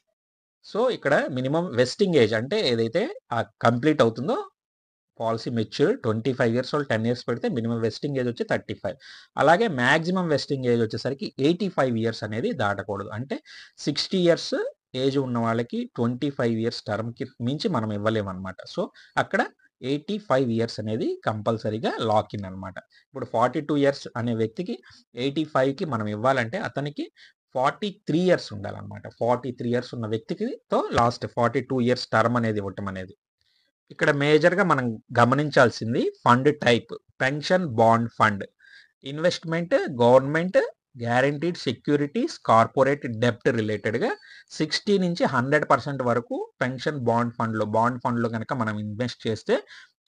సో ఇక్కడ మినిమమ్ వెస్టింగ్ ఏజ్ అంటే ఏదైతే కంప్లీట్ అవుతుందో పాలసీ మెచ్యూర్ 25 ఇయర్స్ వాళ్ళు 10 ఇయర్స్ పెడితే మినిమమ్ వెస్టింగ్ ఏజ్ వచ్చి 35. అలాగే మాక్సిమం వెస్టింగ్ ఏజ్ వచ్చేసరికి 85 ఇయర్స్ అనేది దాటకూడదు. అంటే 60 ఇయర్స్ ఏజ్ ఉన్న వాళ్ళకి 25 ఇయర్స్ టర్మ్‌కి మించి మనం ఇవ్వలేమన్నమాట. సో అక్కడ 85 ఇయర్స్ అనేది కంపల్సరీగా లాక్ ఇన్ అన్నమాట. ఇప్పుడు 42 ఇయర్స్ అనే వ్యక్తికి 85కి మనం ఇవ్వాలంటే అతనికి 43 ఇయర్స్ ఉండాలన్నమాట. 43 ఇయర్స్ ఉన్న వ్యక్తికితో లాస్ట్ 42 ఇయర్స్ టర్మ్ అనేది ఇవ్వటం అనేది. ఇక్కడ మేజర్‌గా మనం గమనించాల్సింది fund type pension bond fund. Investment government guaranteed securities corporate డెబ్ట్ రిలేటెడ్‌గా 60 నుంచి 100% వరకు పెన్షన్ బాండ్ ఫండ్‌లో గనక మనం ఇన్వెస్ట్ చేస్తే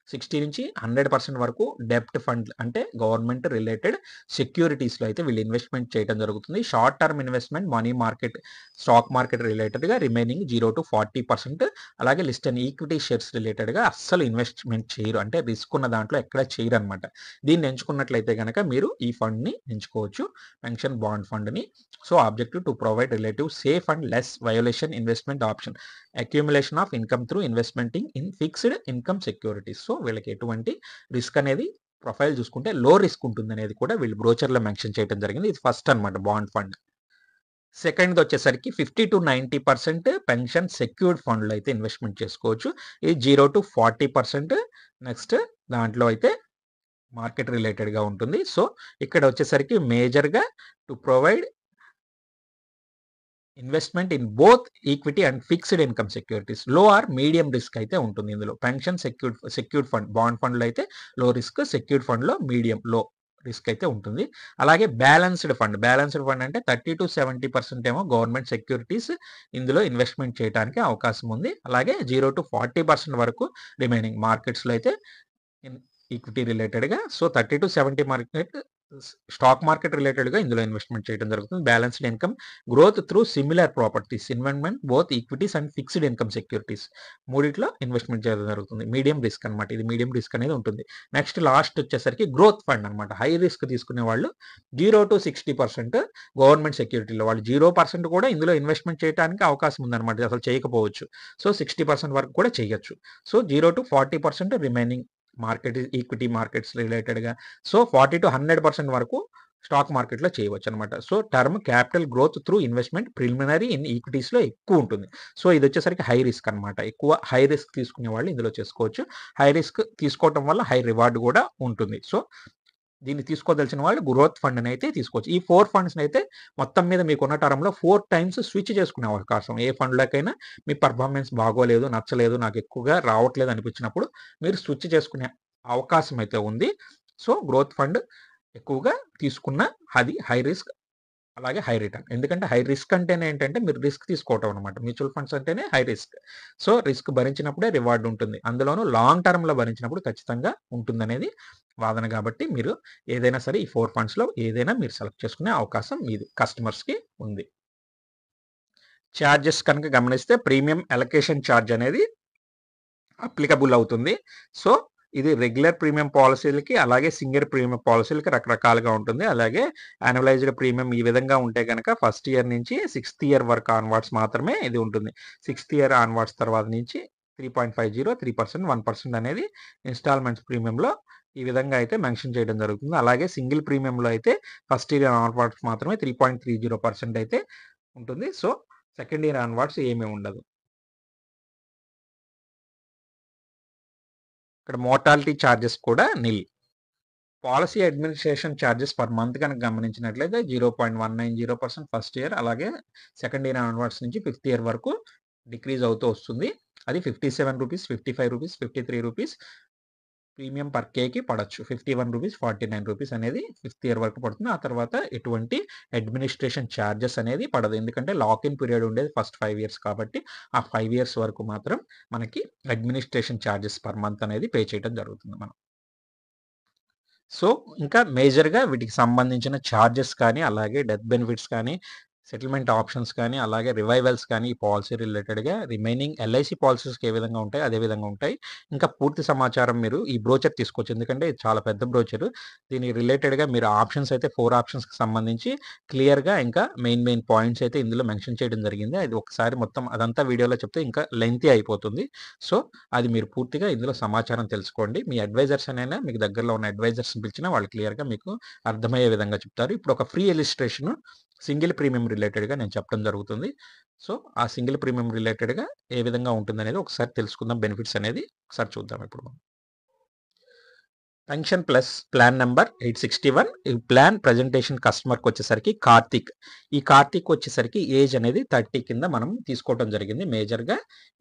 60 నుంచి 100% వరకు డెబ్ట్ ఫండ్ అంటే గవర్నమెంట్ రిలేటెడ్ సెక్యూరిటీస్‌లో అయితే వీళ్ళు ఇన్వెస్ట్‌మెంట్ చేయడం జరుగుతుంది. Short term investment money market, stock market రిలేటెడ్‌గా రిమైనింగ్ 0-40%. అలాగే లిస్ట్ అండ్ ఈక్విటీ షేర్స్ రిలేటెడ్‌గా అస్సలు ఇన్వెస్ట్‌మెంట్ చేయరు. అంటే రిస్క్ ఉన్న దాంట్లో ఎక్కడ చేయరనమాట. దీన్ని ఎంచుకున్నట్లయితే గనక మీరు ఈ ఫండ్‌ని ఎంచుకోవచ్చు. పెన్షన్ బాండ్ ఫండ్‌ని. So objective to provide relative safe and less violation investment option. Accumulation of income through investing in fixed income securities. So వీళ్ళకి ఎటువంటి రిస్క్ అనేది ప్రొఫైల్ చూసుకుంటే లో రిస్క్ ఉంటుందనేది కూడా వీళ్ళు బ్రోచర్‌లో మెన్షన్ చేయడం జరిగింది. ఇది ఫస్ట్ అన్నమాట బాండ్ ఫండ్. సెకండ్‌ది వచ్చేసరికి 50-90% పెన్షన్ సెక్యూర్డ్ ఫండ్‌లో అయితే ఇన్వెస్ట్‌మెంట్ చేసుకోవచ్చు. ఇది 0-40% నెక్స్ట్ దాంట్లో అయితే మార్కెట్ రిలేటెడ్‌గా ఉంటుంది. సో ఇక్కడ వచ్చేసరికి మేజర్‌గా to provide investment in both equity and fixed income securities. లో ఆర్ మీడియం రిస్క్ అయితే ఉంటుంది ఇందులో. పెన్షన్ సెక్యూర్డ్ ఫండ్ బాండ్ ఫండ్‌లో అయితే లో రిస్క్, సెక్యూర్డ్ ఫండ్‌లో మీడియం లో రిస్క్ అయితే ఉంటుంది. అలాగే బ్యాలెన్స్డ్ ఫండ్ అంటే 30-70% ఏమో గవర్నమెంట్ సెక్యూరిటీస్ ఇందులో ఇన్వెస్ట్‌మెంట్ చేయడానికి అవకాశం ఉంది. అలాగే 0-40% వరకు రిమైనింగ్ మార్కెట్స్‌లో అయితే ఈక్విటీ రిలేటెడ్గా. సో 30-70 మార్కెట్ స్టాక్ మార్కెట్ రిలేటెడ్గా ఇందులో ఇన్వెస్ట్మెంట్ చేయడం జరుగుతుంది. Balanced income growth through similar properties investment both equities and fixed income securities మూడిట్లో ఇన్వెస్ట్మెంట్ చేయడం జరుగుతుంది. మీడియం రిస్క్ అనమాట, ఇది మీడియం రిస్క్ అనేది ఉంటుంది. నెక్స్ట్ లాస్ట్ వచ్చేసరికి గ్రోత్ ఫండ్ అనమాట. హై రిస్క్ తీసుకునే వాళ్ళు 0-60% గవర్నమెంట్ సెక్యూరిటీలో, వాళ్ళు 0% కూడా ఇందులో ఇన్వెస్ట్మెంట్ చేయడానికి అవకాశం ఉందన్నమాట, అసలు చేయకపోవచ్చు. సో 60% వరకు కూడా చేయొచ్చు. So 0-40% remaining market equity markets రిలేటెడ్గా. సో 40-100% వరకు స్టాక్ మార్కెట్లో చేయవచ్చు అనమాట. So term capital growth through investment preliminary in ఈక్విటీస్లో ఎక్కువ ఉంటుంది. సో ఇది వచ్చేసరికి హై రిస్క్ అనమాట. ఎక్కువ హై రిస్క్ తీసుకునే వాళ్ళు ఇందులో చేసుకోవచ్చు. హై రిస్క్ తీసుకోవటం వల్ల హై రివార్డ్ కూడా ఉంటుంది. సో దీన్ని తీసుకోదలిచిన వాళ్ళు గ్రోత్ ఫండ్ని అయితే తీసుకోవచ్చు. ఈ 4 ఫండ్స్ని అయితే మొత్తం మీద మీకున్న టర్మ్లో 4 టైమ్స్ స్విచ్ చేసుకునే అవకాశం. ఏ ఫండ్లోకైనా మీ పర్ఫార్మెన్స్ బాగోలేదు, నచ్చలేదు, నాకు ఎక్కువగా రావట్లేదు అనిపించినప్పుడు మీరు స్విచ్ చేసుకునే అవకాశం అయితే ఉంది. సో గ్రోత్ ఫండ్ ఎక్కువగా తీసుకున్న అది హై రిస్క్, అలాగే హై రిటర్న్. ఎందుకంటే హై రిస్క్ అంటేనే ఏంటంటే మీరు రిస్క్ తీసుకోవటం అనమాట. మ్యూచువల్ ఫండ్స్ అంటేనే హై రిస్క్. సో రిస్క్ భరించినప్పుడే రివార్డ్ ఉంటుంది, అందులోనూ లాంగ్ టర్మ్లో భరించినప్పుడు ఖచ్చితంగా ఉంటుందనేది వాదన. కాబట్టి మీరు ఏదైనా సరే ఈ 4 ఫండ్స్లో ఏదైనా మీరు సెలెక్ట్ చేసుకునే అవకాశం మీది కస్టమర్స్కి ఉంది. ఛార్జెస్ కనుక గమనిస్తే ప్రీమియం అలొకేషన్ ఛార్జ్ అనేది అప్లికబుల్ అవుతుంది. సో ఇది రెగ్యులర్ ప్రీమియం పాలసీలకి అలాగే సింగిల్ ప్రీమియం పాలసీలకి రకరకాలుగా ఉంటుంది. అలాగే యాన్యువలైజ్డ్ ప్రీమియం ఈ విధంగా ఉంటే కనుక ఫస్ట్ ఇయర్ నుంచి 6th ఇయర్ వరకు ఆన్వర్డ్స్ మాత్రమే ఇది ఉంటుంది. 6th ఇయర్ ఆన్వర్డ్స్ తర్వాత నుంచి 3.50, 3%, 1% అనేది ఇన్స్టాల్మెంట్స్ ప్రీమియంలో ఈ విధంగా అయితే మెన్షన్ చేయడం జరుగుతుంది. అలాగే సింగిల్ ప్రీమియంలో అయితే ఫస్ట్ ఇయర్ ఆన్వర్డ్స్ మాత్రమే 3.30% అయితే ఉంటుంది. సో సెకండ్ ఇయర్ ఆన్వర్డ్స్ ఏమీ ఉండదు. ఇక్కడ మోర్టాలిటీ ఛార్జెస్ కూడా nil. Policy administration charges per month కనుక గమనించినట్లయితే 0.190% ఫస్ట్ ఇయర్, అలాగే సెకండ్ ఇయర్ ఆన్వర్డ్స్ నుంచి 5th ఇయర్ వరకు డిక్రీజ్ అవుతూ వస్తుంది. అది 57 rupees, 55 rupees, 53 rupees premium per కేకి పడచ్చు. 51 రూపీస్, 49 రూపీస్ అనేది 5th ఇయర్ వరకు పడుతుంది. ఆ తర్వాత ఎటువంటి అడ్మినిస్ట్రేషన్ ఛార్జెస్ అనేది పడదు, ఎందుకంటే లాక్ ఇన్ పీరియడ్ ఉండేది ఫస్ట్ 5 ఇయర్స్ కాబట్టి ఆ 5 ఇయర్స్ వరకు మాత్రం మనకి అడ్మినిస్ట్రేషన్ ఛార్జెస్ పర్ మంత్ అనేది పే చేయడం జరుగుతుంది మనం. సో ఇంకా మేజర్గా వీటికి సంబంధించిన ఛార్జెస్ కానీ, అలాగే డెత్ బెనిఫిట్స్ కానీ, సెటిల్మెంట్ ఆప్షన్స్ కానీ, అలాగే రివైవల్స్ కానీ ఈ పాలసీ రిలేటెడ్గా రిమైనింగ్ ఎల్ఐసి పాలసీస్కి ఏ విధంగా ఉంటాయి అదే విధంగా ఉంటాయి. ఇంకా పూర్తి సమాచారం మీరు ఈ బ్రోచర్ తీసుకోవచ్చు, ఎందుకంటే ఇది చాలా పెద్ద బ్రోచరు. దీనికి రిలేటెడ్గా మీరు ఆప్షన్స్ అయితే 4 ఆప్షన్స్కి సంబంధించి క్లియర్గా ఇంకా మెయిన్ పాయింట్స్ అయితే ఇందులో మెన్షన్ చేయడం జరిగింది. అది ఒకసారి మొత్తం అదంతా వీడియోలో చెప్తే ఇంకా లెంతీ అయిపోతుంది. సో అది మీరు పూర్తిగా ఇందులో సమాచారం తెలుసుకోండి. మీ అడ్వైజర్స్ అయినా మీకు దగ్గరలో ఉన్న అడ్వైజర్స్ని పిలిచినా వాళ్ళు క్లియర్గా మీకు అర్థమయ్యే విధంగా చెప్తారు. ఇప్పుడు ఒక ఫ్రీ ఇలిస్ట్రేషన్ సింగిల్ ప్రీమియం రిలేటెడ్గా నేను చెప్పడం జరుగుతుంది. సో ఆ సింగిల్ ప్రీమియం రిలేటెడ్గా ఏ విధంగా ఉంటుందనేది ఒకసారి తెలుసుకుందాం. బెనిఫిట్స్ అనేది ఒకసారి చూద్దాం ఇప్పుడు మనం. Pension plus plan number 861. ఈ ప్లాన్ ప్రజెంటేషన్ కస్టమర్కి వచ్చేసరికి కార్తిక్. ఈ కార్తిక్ వచ్చేసరికి ఏజ్ అనేది 30 కింద మనం తీసుకోవడం జరిగింది. మేజర్గా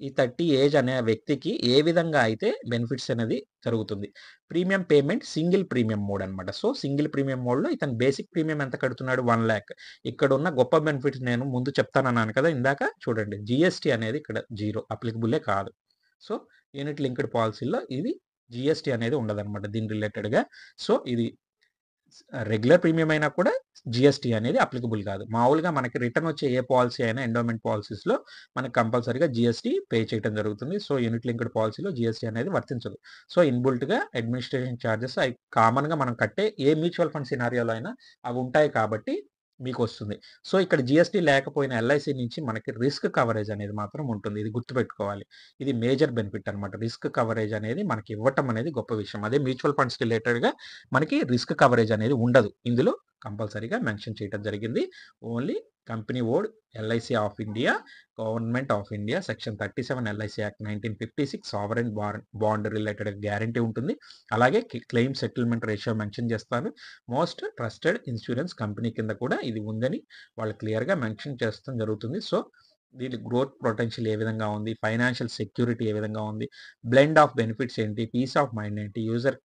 ఈ 30 ఏజ్ అనే వ్యక్తికి ఏ విధంగా అయితే బెనిఫిట్స్ అనేది జరుగుతుంది. Premium payment single premium mode అనమాట. సో సింగిల్ ప్రీమియం మోడ్లో ఇతను బేసిక్ ప్రీమియం ఎంత కడుతున్నాడు, 1 lakh. ఇక్కడ ఉన్న గొప్ప బెనిఫిట్స్ నేను ముందు చెప్తానన్నాను కదా ఇందాక, చూడండి జిఎస్టీ అనేది ఇక్కడ 0 అప్లికబులే కాదు. సో యూనిట్ లింక్డ్ పాలసీలో ఇది జిఎస్టీ అనేది ఉండదన్నమాట దీని రిలేటెడ్గా. సో ఇది రెగ్యులర్ ప్రీమియం అయినా కూడా జిఎస్టీ అనేది అప్లికబుల్ కాదు. మామూలుగా మనకి రిటర్న్ వచ్చే ఏ పాలసీ అయినా ఎండోమెంట్ పాలసీస్లో మనకి కంపల్సరీగా జిఎస్టీ పే చేయడం జరుగుతుంది. సో యూనిట్ లింక్డ్ పాలసీలో జిఎస్టీ అనేది వర్తించదు. సో ఇన్బుల్ట్గా అడ్మినిస్ట్రేషన్ ఛార్జెస్ అవి కామన్గా మనం కట్టే ఏ మ్యూచువల్ ఫండ్ సినారియోలో అయినా అవి ఉంటాయి కాబట్టి మీకు వస్తుంది. సో ఇక్కడ జిఎస్టీ లేకపోయిన ఎల్ఐసి నుంచి మనకి రిస్క్ కవరేజ్ అనేది మాత్రం ఉంటుంది, ఇది గుర్తుపెట్టుకోవాలి. ఇది మేజర్ బెనిఫిట్ అనమాట. రిస్క్ కవరేజ్ అనేది మనకి ఇవ్వటం అనేది గొప్ప విషయం. అదే మ్యూచువల్ ఫండ్స్ రిలేటెడ్గా మనకి రిస్క్ కవరేజ్ అనేది ఉండదు, ఇందులో కంపల్సరీగా మెన్షన్ చేయడం జరిగింది. Only company owned LIC of India, government of India section 37 LIC act 1956 sovereign bond related guarantee ఉంటుంది. అలాగే క్లెయిమ్ సెటిల్మెంట్ రేషియో మెన్షన్ చేస్తారు. మోస్ట్ ట్రస్టెడ్ ఇన్సూరెన్స్ కంపెనీ కింద కూడా ఇది ఉందని వాళ్ళు క్లియర్గా మెన్షన్ చేస్తాం జరుగుతుంది. సో దీని గ్రోత్ పొటెన్షియల్ ఏ విధంగా ఉంది, ఫైనాన్షియల్ సెక్యూరిటీ ఏ విధంగా ఉంది, బ్లెండ్ ఆఫ్ బెనిఫిట్స్ ఏంటి, పీస్ ఆఫ్ మైండ్ ఏంటి, యూజర్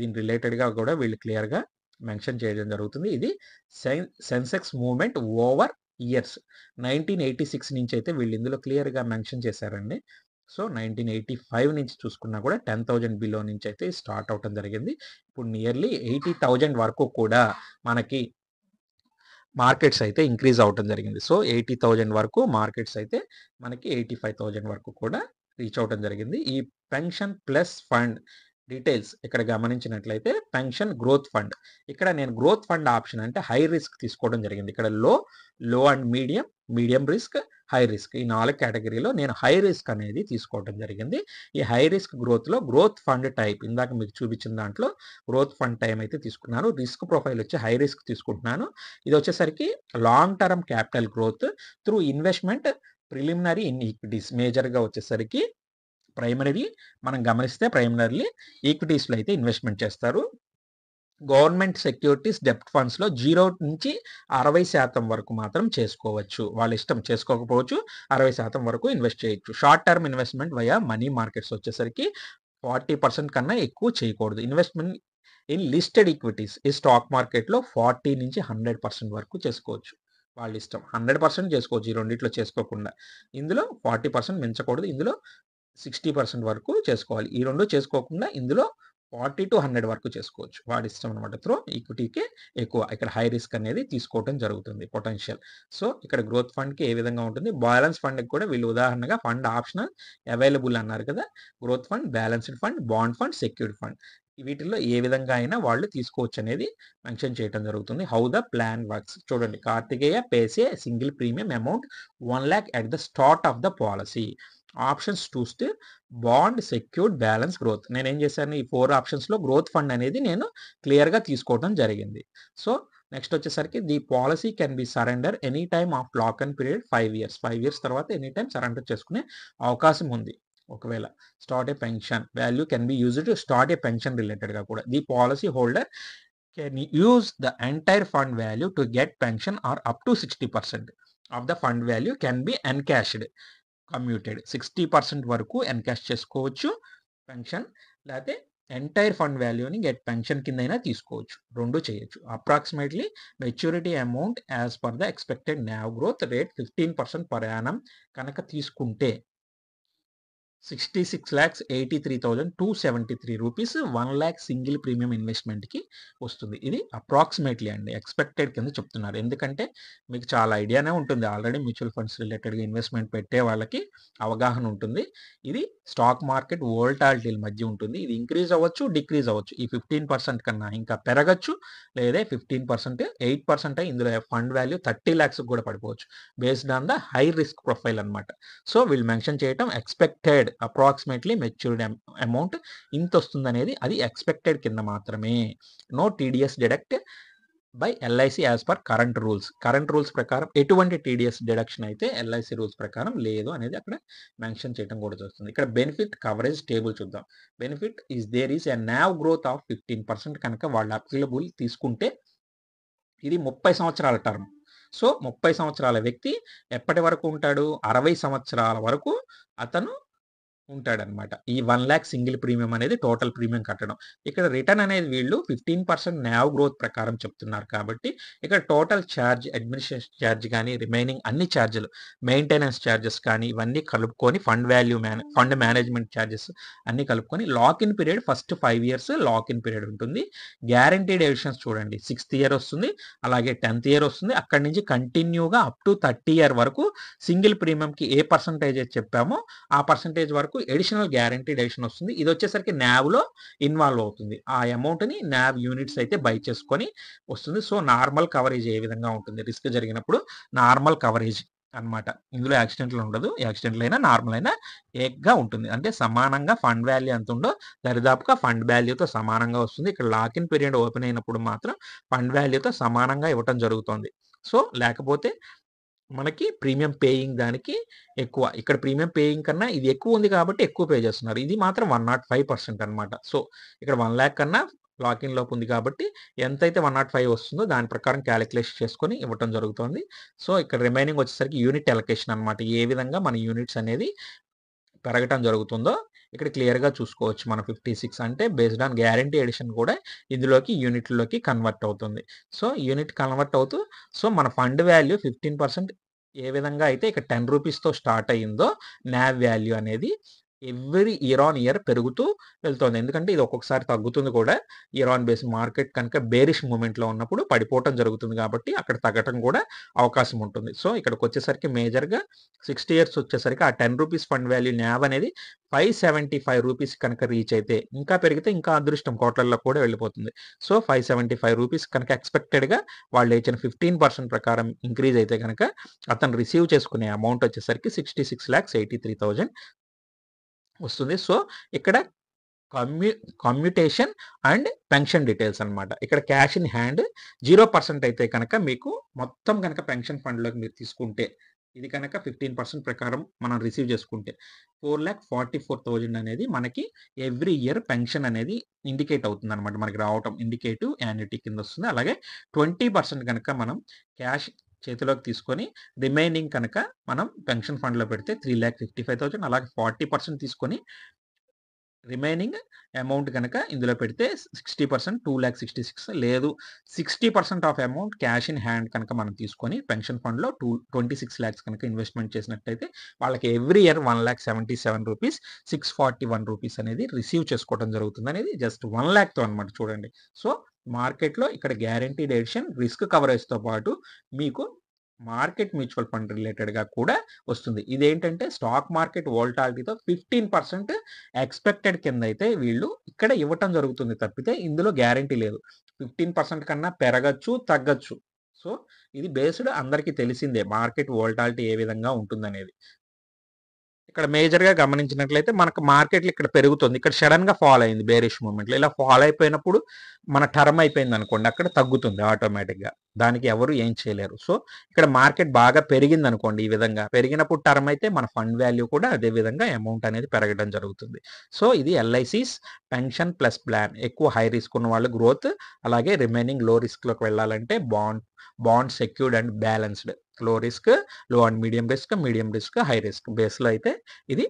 దీని రిలేటెడ్గా కూడా వీళ్ళు క్లియర్గా మెన్షన్ చేయడం జరుగుతుంది. ఇది సెన్సెక్స్ మూవ్మెంట్ ఓవర్ ఇయర్స్ 1986 నుంచి అయితే వీళ్ళు ఇందులో క్లియర్గా మెన్షన్ చేశారండి. సో 1985 నుంచి చూసుకున్నా కూడా 10,000 బిలో నుంచి అయితే స్టార్ట్ అవటం జరిగింది. ఇప్పుడు నియర్లీ 80,000 వరకు కూడా మనకి మార్కెట్స్ అయితే ఇంక్రీజ్ అవటం జరిగింది. సో 80,000 వరకు మార్కెట్స్ అయితే మనకి 85,000 వరకు కూడా రీచ్ అవటం జరిగింది. ఈ పెన్షన్ ప్లస్ ఫండ్ డీటెయిల్స్ ఇక్కడ గమనించినట్లయితే పెన్షన్ గ్రోత్ ఫండ్, ఇక్కడ నేను గ్రోత్ ఫండ్ ఆప్షన్ అంటే హై రిస్క్ తీసుకోవడం జరిగింది. ఇక్కడ లో and medium risk, high risk, ఈ 4 కేటగిరీలో నేను హై రిస్క్ అనేది తీసుకోవడం జరిగింది. ఈ హై రిస్క్ గ్రోత్లో గ్రోత్ ఫండ్ టైప్ ఇందాక మీకు చూపించిన దాంట్లో గ్రోత్ ఫండ్ టైం అయితే తీసుకున్నాను. రిస్క్ ప్రొఫైల్ వచ్చి హై రిస్క్ తీసుకుంటున్నాను. ఇది వచ్చేసరికి long term capital growth through investment preliminary in equities, మేజర్గా వచ్చేసరికి ప్రైమరీ మనం గమనిస్తే ప్రైమరీ ఈక్విటీస్లో అయితే ఇన్వెస్ట్మెంట్ చేస్తారు. గవర్నమెంట్ సెక్యూరిటీస్ డెప్ట్ ఫండ్స్లో 0 నుంచి 60% వరకు మాత్రం చేసుకోవచ్చు. వాళ్ళ ఇష్టం, చేసుకోకపోవచ్చు. 60% వరకు ఇన్వెస్ట్ చేయొచ్చు. Short term investment via money markets వచ్చేసరికి 40% కన్నా ఎక్కువ చేయకూడదు. ఇన్వెస్ట్మెంట్ ఇన్ లిస్టెడ్ ఈక్విటీస్ ఈ స్టాక్ మార్కెట్లో 40 నుంచి 100% వరకు చేసుకోవచ్చు. వాళ్ళ ఇష్టం, 100% చేసుకోవచ్చు. ఈ రెండిట్లో చేసుకోకుండా ఇందులో 40% మించకూడదు. ఇందులో 60% వరకు చేసుకోవాలి. ఈ రెండు చేసుకోకుండా ఇందులో 40 to 100 వరకు చేసుకోవచ్చు. వాడి ఇష్టం అనమాట. త్రో ఈక్విటీకే ఎక్కువ ఇక్కడ హై రిస్క్ అనేది తీసుకోవడం జరుగుతుంది పొటెన్షియల్. సో ఇక్కడ గ్రోత్ ఫండ్కి ఏ విధంగా ఉంటుంది, బ్యాలెన్స్ ఫండ్కి కూడా వీళ్ళు ఉదాహరణగా ఫండ్ ఆప్షనల్ అవైలబుల్ అన్నారు కదా. Growth fund, balanced fund, bond fund, secured fund, వీటిల్లో ఏ విధంగా అయినా వాళ్ళు తీసుకోవచ్చు అనేది మెన్షన్ చేయడం జరుగుతుంది. హౌ ద ప్లాన్ వర్క్స్ చూడండి. Karthikeya pays a single premium amount 1 lakh at the start of the policy. Options చూస్తే బాండ్, సెక్యూర్డ్, బ్యాలెన్స్, గ్రోత్. నేనేం చేశాను, ఈ 4 ఆప్షన్స్లో గ్రోత్ ఫండ్ అనేది నేను క్లియర్గా తీసుకోవడం జరిగింది. సో నెక్స్ట్ వచ్చేసరికి the policy can be surrender any time of lock and period 5 years. 5 years తర్వాత ఎనీ టైం సరెండర్ చేసుకునే అవకాశం ఉంది. ఒకవేళ start a pension value can be used to start a pension రిలేటెడ్గా కూడా the policy holder can use the entire fund value to get pension or up to 60% of the fund value can be encashed commuted. 60% వరకు encash చేసుకోవచ్చు pension, లేకపోతే entire fund వాల్యూని get pension కిందైనా తీసుకోవచ్చు. రెండు చేయొచ్చు. Approximately maturity amount as per the expected NAV growth rate 15% per annum కనుక తీసుకుంటే 66,83,273 rupees 1 lakh single premium ఇన్వెస్ట్మెంట్కి వస్తుంది. ఇది అప్రాక్సిమేట్లీ అండి, ఎక్స్పెక్టెడ్ కింద చెప్తున్నారు. ఎందుకంటే మీకు చాలా ఐడియానే ఉంటుంది, ఆల్రెడీ మ్యూచువల్ ఫండ్స్ రిలేటెడ్గా ఇన్వెస్ట్మెంట్ పెట్టే వాళ్ళకి అవగాహన ఉంటుంది. ఇది స్టాక్ మార్కెట్ వోల్టాలిటీల మధ్య ఉంటుంది. ఇది ఇంక్రీజ్ అవ్వచ్చు, డిక్రీజ్ అవ్వచ్చు. ఈ 15% కన్నా ఇంకా పెరగచ్చు, లేదా 15%, 8% ఇందులో ఫండ్ వాల్యూ 30 lakhs కూడా పడిపోవచ్చు, based on the high risk profile అనమాట. సో వీళ్ళు మెన్షన్ చేయటం ఎక్స్పెక్టెడ్ అప్రాక్సిమేట్లీ మెచ్యూర్డ్ అమౌంట్ ఇంత వస్తుంది అనేది, అది ఎక్స్పెక్టెడ్ కింద మాత్రమే. No TDS deduct by LIC as per current rules. Current rules ప్రకారం ఎటువంటి టీడీఎస్ డిడక్షన్ అయితే ఎల్ఐసి రూల్స్ ప్రకారం లేదు అనేది అక్కడ మెన్షన్ చేయడం కూడా జరుగుతుంది. ఇక్కడ బెనిఫిట్ కవరేజ్ టేబుల్ చూద్దాం. Benefit is there is a NAV growth of 15% కనుక వాళ్ళు అప్లికబుల్ తీసుకుంటే ఇది 30 సంవత్సరాల టర్మ్. సో 30 సంవత్సరాల వ్యక్తి ఎప్పటి వరకు ఉంటాడు, 60 సంవత్సరాల వరకు అతను ఉంటాడనమాట. ఈ 1 lakh సింగిల్ ప్రీమియం అనేది టోటల్ ప్రీమియం కట్టడం. ఇక్కడ రిటర్న్ అనేది వీళ్ళు 15% NAV గ్రోత్ ప్రకారం చెప్తున్నారు కాబట్టి ఇక్కడ టోటల్ ఛార్జ్, అడ్మినిస్ట్రేషన్ ఛార్జ్ కానీ రిమైనింగ్ అన్ని ఛార్జీలు, మెయింటెనెన్స్ ఛార్జెస్ కానీ ఇవన్నీ కలుపుకొని ఫండ్ మేనేజ్మెంట్ ఛార్జెస్ అన్నీ కలుపుకొని lock-in period first 5 years lock-in period ఉంటుంది. గ్యారంటీడ్ ఎడిషన్స్ చూడండి, 6th year వస్తుంది, అలాగే 10th year వస్తుంది. అక్కడి నుంచి కంటిన్యూగా అప్ టు 30 year వరకు సింగిల్ ప్రీమియంకి ఏ పర్సంటేజ్ అయితే చెప్పామో ఆ పర్సంటేజ్ వరకు ఎడిషనల్ గ్యారంటీడ్ ఎడిషన్ వస్తుంది. ఇది వచ్చేసరికి NAVలో ఇన్వాల్వ్ అవుతుంది. ఆ అమౌంట్ని NAV యూనిట్స్ అయితే బై చేసుకొని వస్తుంది. సో నార్మల్ కవరేజ్ ఏ విధంగా ఉంటుంది, రిస్క్ జరిగినప్పుడు నార్మల్ కవరేజ్ అనమాట. ఇందులో యాక్సిడెంట్లు ఉండదు, యాక్సిడెంట్లు అయినా నార్మల్ అయినా ఏక్గా ఉంటుంది. అంటే సమానంగా ఫండ్ వాల్యూ ఎంత ఉందో దరిదాపుగా ఫండ్ వాల్యూతో సమానంగా వస్తుంది. ఇక్కడ లాక్-ఇన్ పీరియడ్ ఓపెన్ అయినప్పుడు మాత్రం ఫండ్ వాల్యూతో సమానంగా ఇవ్వటం జరుగుతుంది. సో లేకపోతే మనకి ప్రీమియం పేయింగ్ దానికి ఎక్కువ, ఇక్కడ ప్రీమియం పేయింగ్ కన్నా ఇది ఎక్కువ ఉంది కాబట్టి ఎక్కువ పే చేస్తున్నారు. ఇది మాత్రం 105% అనమాట. సో ఇక్కడ 1 lakh కన్నా లాక్-ఇన్ లోపు ఉంది కాబట్టి ఎంతైతే 105 వస్తుందో దాని ప్రకారం క్యాలిక్యులేషన్ చేసుకొని ఇవ్వటం జరుగుతుంది. సో ఇక్కడ రిమైనింగ్ వచ్చేసరికి యూనిట్ అలొకేషన్ అనమాట. ఏ విధంగా మన యూనిట్స్ అనేది పెరగటం జరుగుతుందో ఇక్కడ క్లియర్గా చూసుకోవచ్చు. మన 56 అంటే బేస్డ్ ఆన్ గ్యారంటీ ఎడిషన్ కూడా ఇందులోకి యూనిట్లోకి కన్వర్ట్ అవుతుంది. సో యూనిట్ కన్వర్ట్ అవుతూ సో మన ఫండ్ వాల్యూ 15% ఏ విధంగా అయితే ఇక్కడ 10 రూపీస్తో స్టార్ట్ అయ్యిందో NAV వాల్యూ అనేది ఎవ్రీ ఇయర్ ఆన్ ఇయర్ పెరుగుతూ వెళ్తోంది. ఎందుకంటే ఇది ఒక్కొక్కసారి తగ్గుతుంది కూడా. ఇయర్ ఆన్ బేస్ మార్కెట్ కనుక బేరిష్ మూవ్‌మెంట్‌లో ఉన్నప్పుడు పడిపోవటం జరుగుతుంది కాబట్టి అక్కడ తగ్గటం కూడా అవకాశం ఉంటుంది. సో, ఇక్కడికొచ్చేసరికి మేజర్‌గా 60 ఇయర్స్ వచ్చేసరికి ఆ రూ. 10 ఫండ్ వాల్యూ న్యావ్ అనేది రూ. 575 కనుక రీచ్ అయితే, ఇంకా పెరిగితే ఇంకా అదృష్టం కోట్లల్లో కూడా వెళ్ళిపోతుంది. సో, రూ. 575 కనుక ఎక్స్‌పెక్టెడ్‌గా వాళ్ళు ఇచ్చిన 15% ప్రకారం ఇంక్రీజ్ అయితే గనక అతను రిసీవ్ చేసుకునే అమౌంట్ వచ్చేసరికి 66,83,000 వస్తుంది. సో, ఇక్కడ కమ్యూ కమ్యూటేషన్ అండ్ పెన్షన్ డీటెయిల్స్ అన్నమాట. ఇక్కడ క్యాష్ ఇన్ హ్యాండ్ 0% అయితే కనుక మీకు మొత్తం గనక పెన్షన్ ఫండ్‌లోకి మీరు తీసుకుంటే, ఇది కనుక 15% ప్రకారం మనం రిసీవ్ చేసుకుంటే 4,44,000 అనేది మనకి ఎవ్రీ ఇయర్ పెన్షన్ అనేది ఇండికేట్ అవుతుందన్నమాట. మనకి రావటం ఇండికేటివ్ యాన్యుటీ కింద వస్తుంది. అలాగే 20% గనక మనం క్యాష్ చేతిలోకి తీసుకొని రిమైనింగ్ కనుక మనం పెన్షన్ ఫండ్‌లో పెడితే 3,55,000 అలాగే 40% తీసుకొని రిమైనింగ్ అమౌంట్ గనక ఇందులో పెడితే 60% 2,66,000 లేదు 60% of amount cash in hand కనుక మనం తీసుకొని పెన్షన్ ఫండ్‌లో 26 లాక్స్ కనుక ఇన్వెస్ట్‌మెంట్ చేసినట్టయితే వాళ్ళకి ఎవ్రీ ఇయర్ 1,77 రూపీస్ 641 రూపీస్ అనేది రిసీవ్ చేసుకోవడం జరుగుతుంది అనేది జస్ట్ 1 లాక్‌తో అన్నమాట చూడండి. సో, మార్కెట్‌లో ఇక్కడ గ్యారంటీడ్ ఎడిషన్ రిస్క్ కవరేజ్‌తో పాటు మీకు మార్కెట్ మ్యూచువల్ ఫండ్ రిలేటెడ్‌గా కూడా వస్తుంది. ఇదేంటంటే స్టాక్ మార్కెట్ వోల్టాలిటీతో 15% ఎక్స్‌పెక్టెడ్ కిందైతే వీళ్ళు ఇక్కడ ఇవ్వటం జరుగుతుంది తప్పితే ఇందులో గ్యారంటీ లేదు. 15% కన్నా పెరగొచ్చు, తగ్గొచ్చు. సో, ఇది బేస్డ్ అందరికీ తెలిసిందే మార్కెట్ వోల్టాలిటీ ఏ విధంగా ఉంటుందనేది. ఇక్కడ మేజర్‌గా గమనించినట్లయితే మనకు మార్కెట్‌లో ఇక్కడ పెరుగుతుంది. ఇక్కడ సడెన్‌గా ఫాల్ అయింది బేరిష్ మూవ్‌మెంట్‌లో. ఇలా ఫాల్ అయిపోయినప్పుడు మన టర్మ్ అయిపోయిందనుకోండి అక్కడ తగ్గుతుంది ఆటోమేటిక్‌గా. దానికి ఎవరు ఏం చేయలేరు. సో, ఇక్కడ మార్కెట్ బాగా పెరిగిందనుకోండి ఈ విధంగా. పెరిగినప్పుడు టర్మ్ అయితే మన ఫండ్ వాల్యూ కూడా అదే విధంగా అమౌంట్ అనేది పెరగడం జరుగుతుంది. సో, ఇది ఎల్ఐసీస్ పెన్షన్ ప్లస్ ప్లాన్. ఎక్కువ హై రిస్క్ ఉన్న వాళ్ళు గ్రోత్, అలాగే రిమైనింగ్ లో రిస్క్‌లోకి వెళ్ళాలంటే bond secured and balanced. Low risk, low and medium risk, high risk బేస్‌లో అయితే ఇది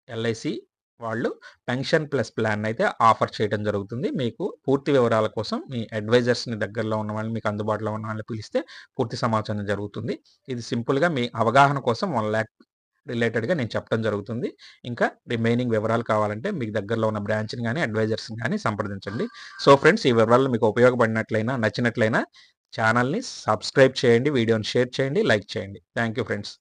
ఎల్ఐసి వాళ్ళు పెన్షన్ ప్లస్ ప్లాన్ అయితే ఆఫర్ చేయడం జరుగుతుంది. మీకు పూర్తి వివరాల కోసం మీ అడ్వైజర్స్‌ని దగ్గరలో ఉన్న వాళ్ళని, మీకు అందుబాటులో ఉన్న వాళ్ళని పిలిస్తే పూర్తి సమాచారం జరుగుతుంది. ఇది సింపుల్‌గా మీ అవగాహన కోసం 1,00,000 రిలేటెడ్‌గా నేను చెప్పడం జరుగుతుంది. ఇంకా రిమైనింగ్ వివరాలు కావాలంటే మీకు దగ్గరలో ఉన్న బ్రాంచ్‌ని గాని, అడ్వైజర్స్‌ని గాని సంప్రదించండి. సో, ఫ్రెండ్స్ ఈ వివరాలు మీకు ఉపయోగపడినట్లయినా, నచ్చినట్లయినా ఛానల్‌ని సబ్స్క్రైబ్ చేయండి, వీడియోని షేర్ చేయండి, లైక్ చేయండి. Thank you friends.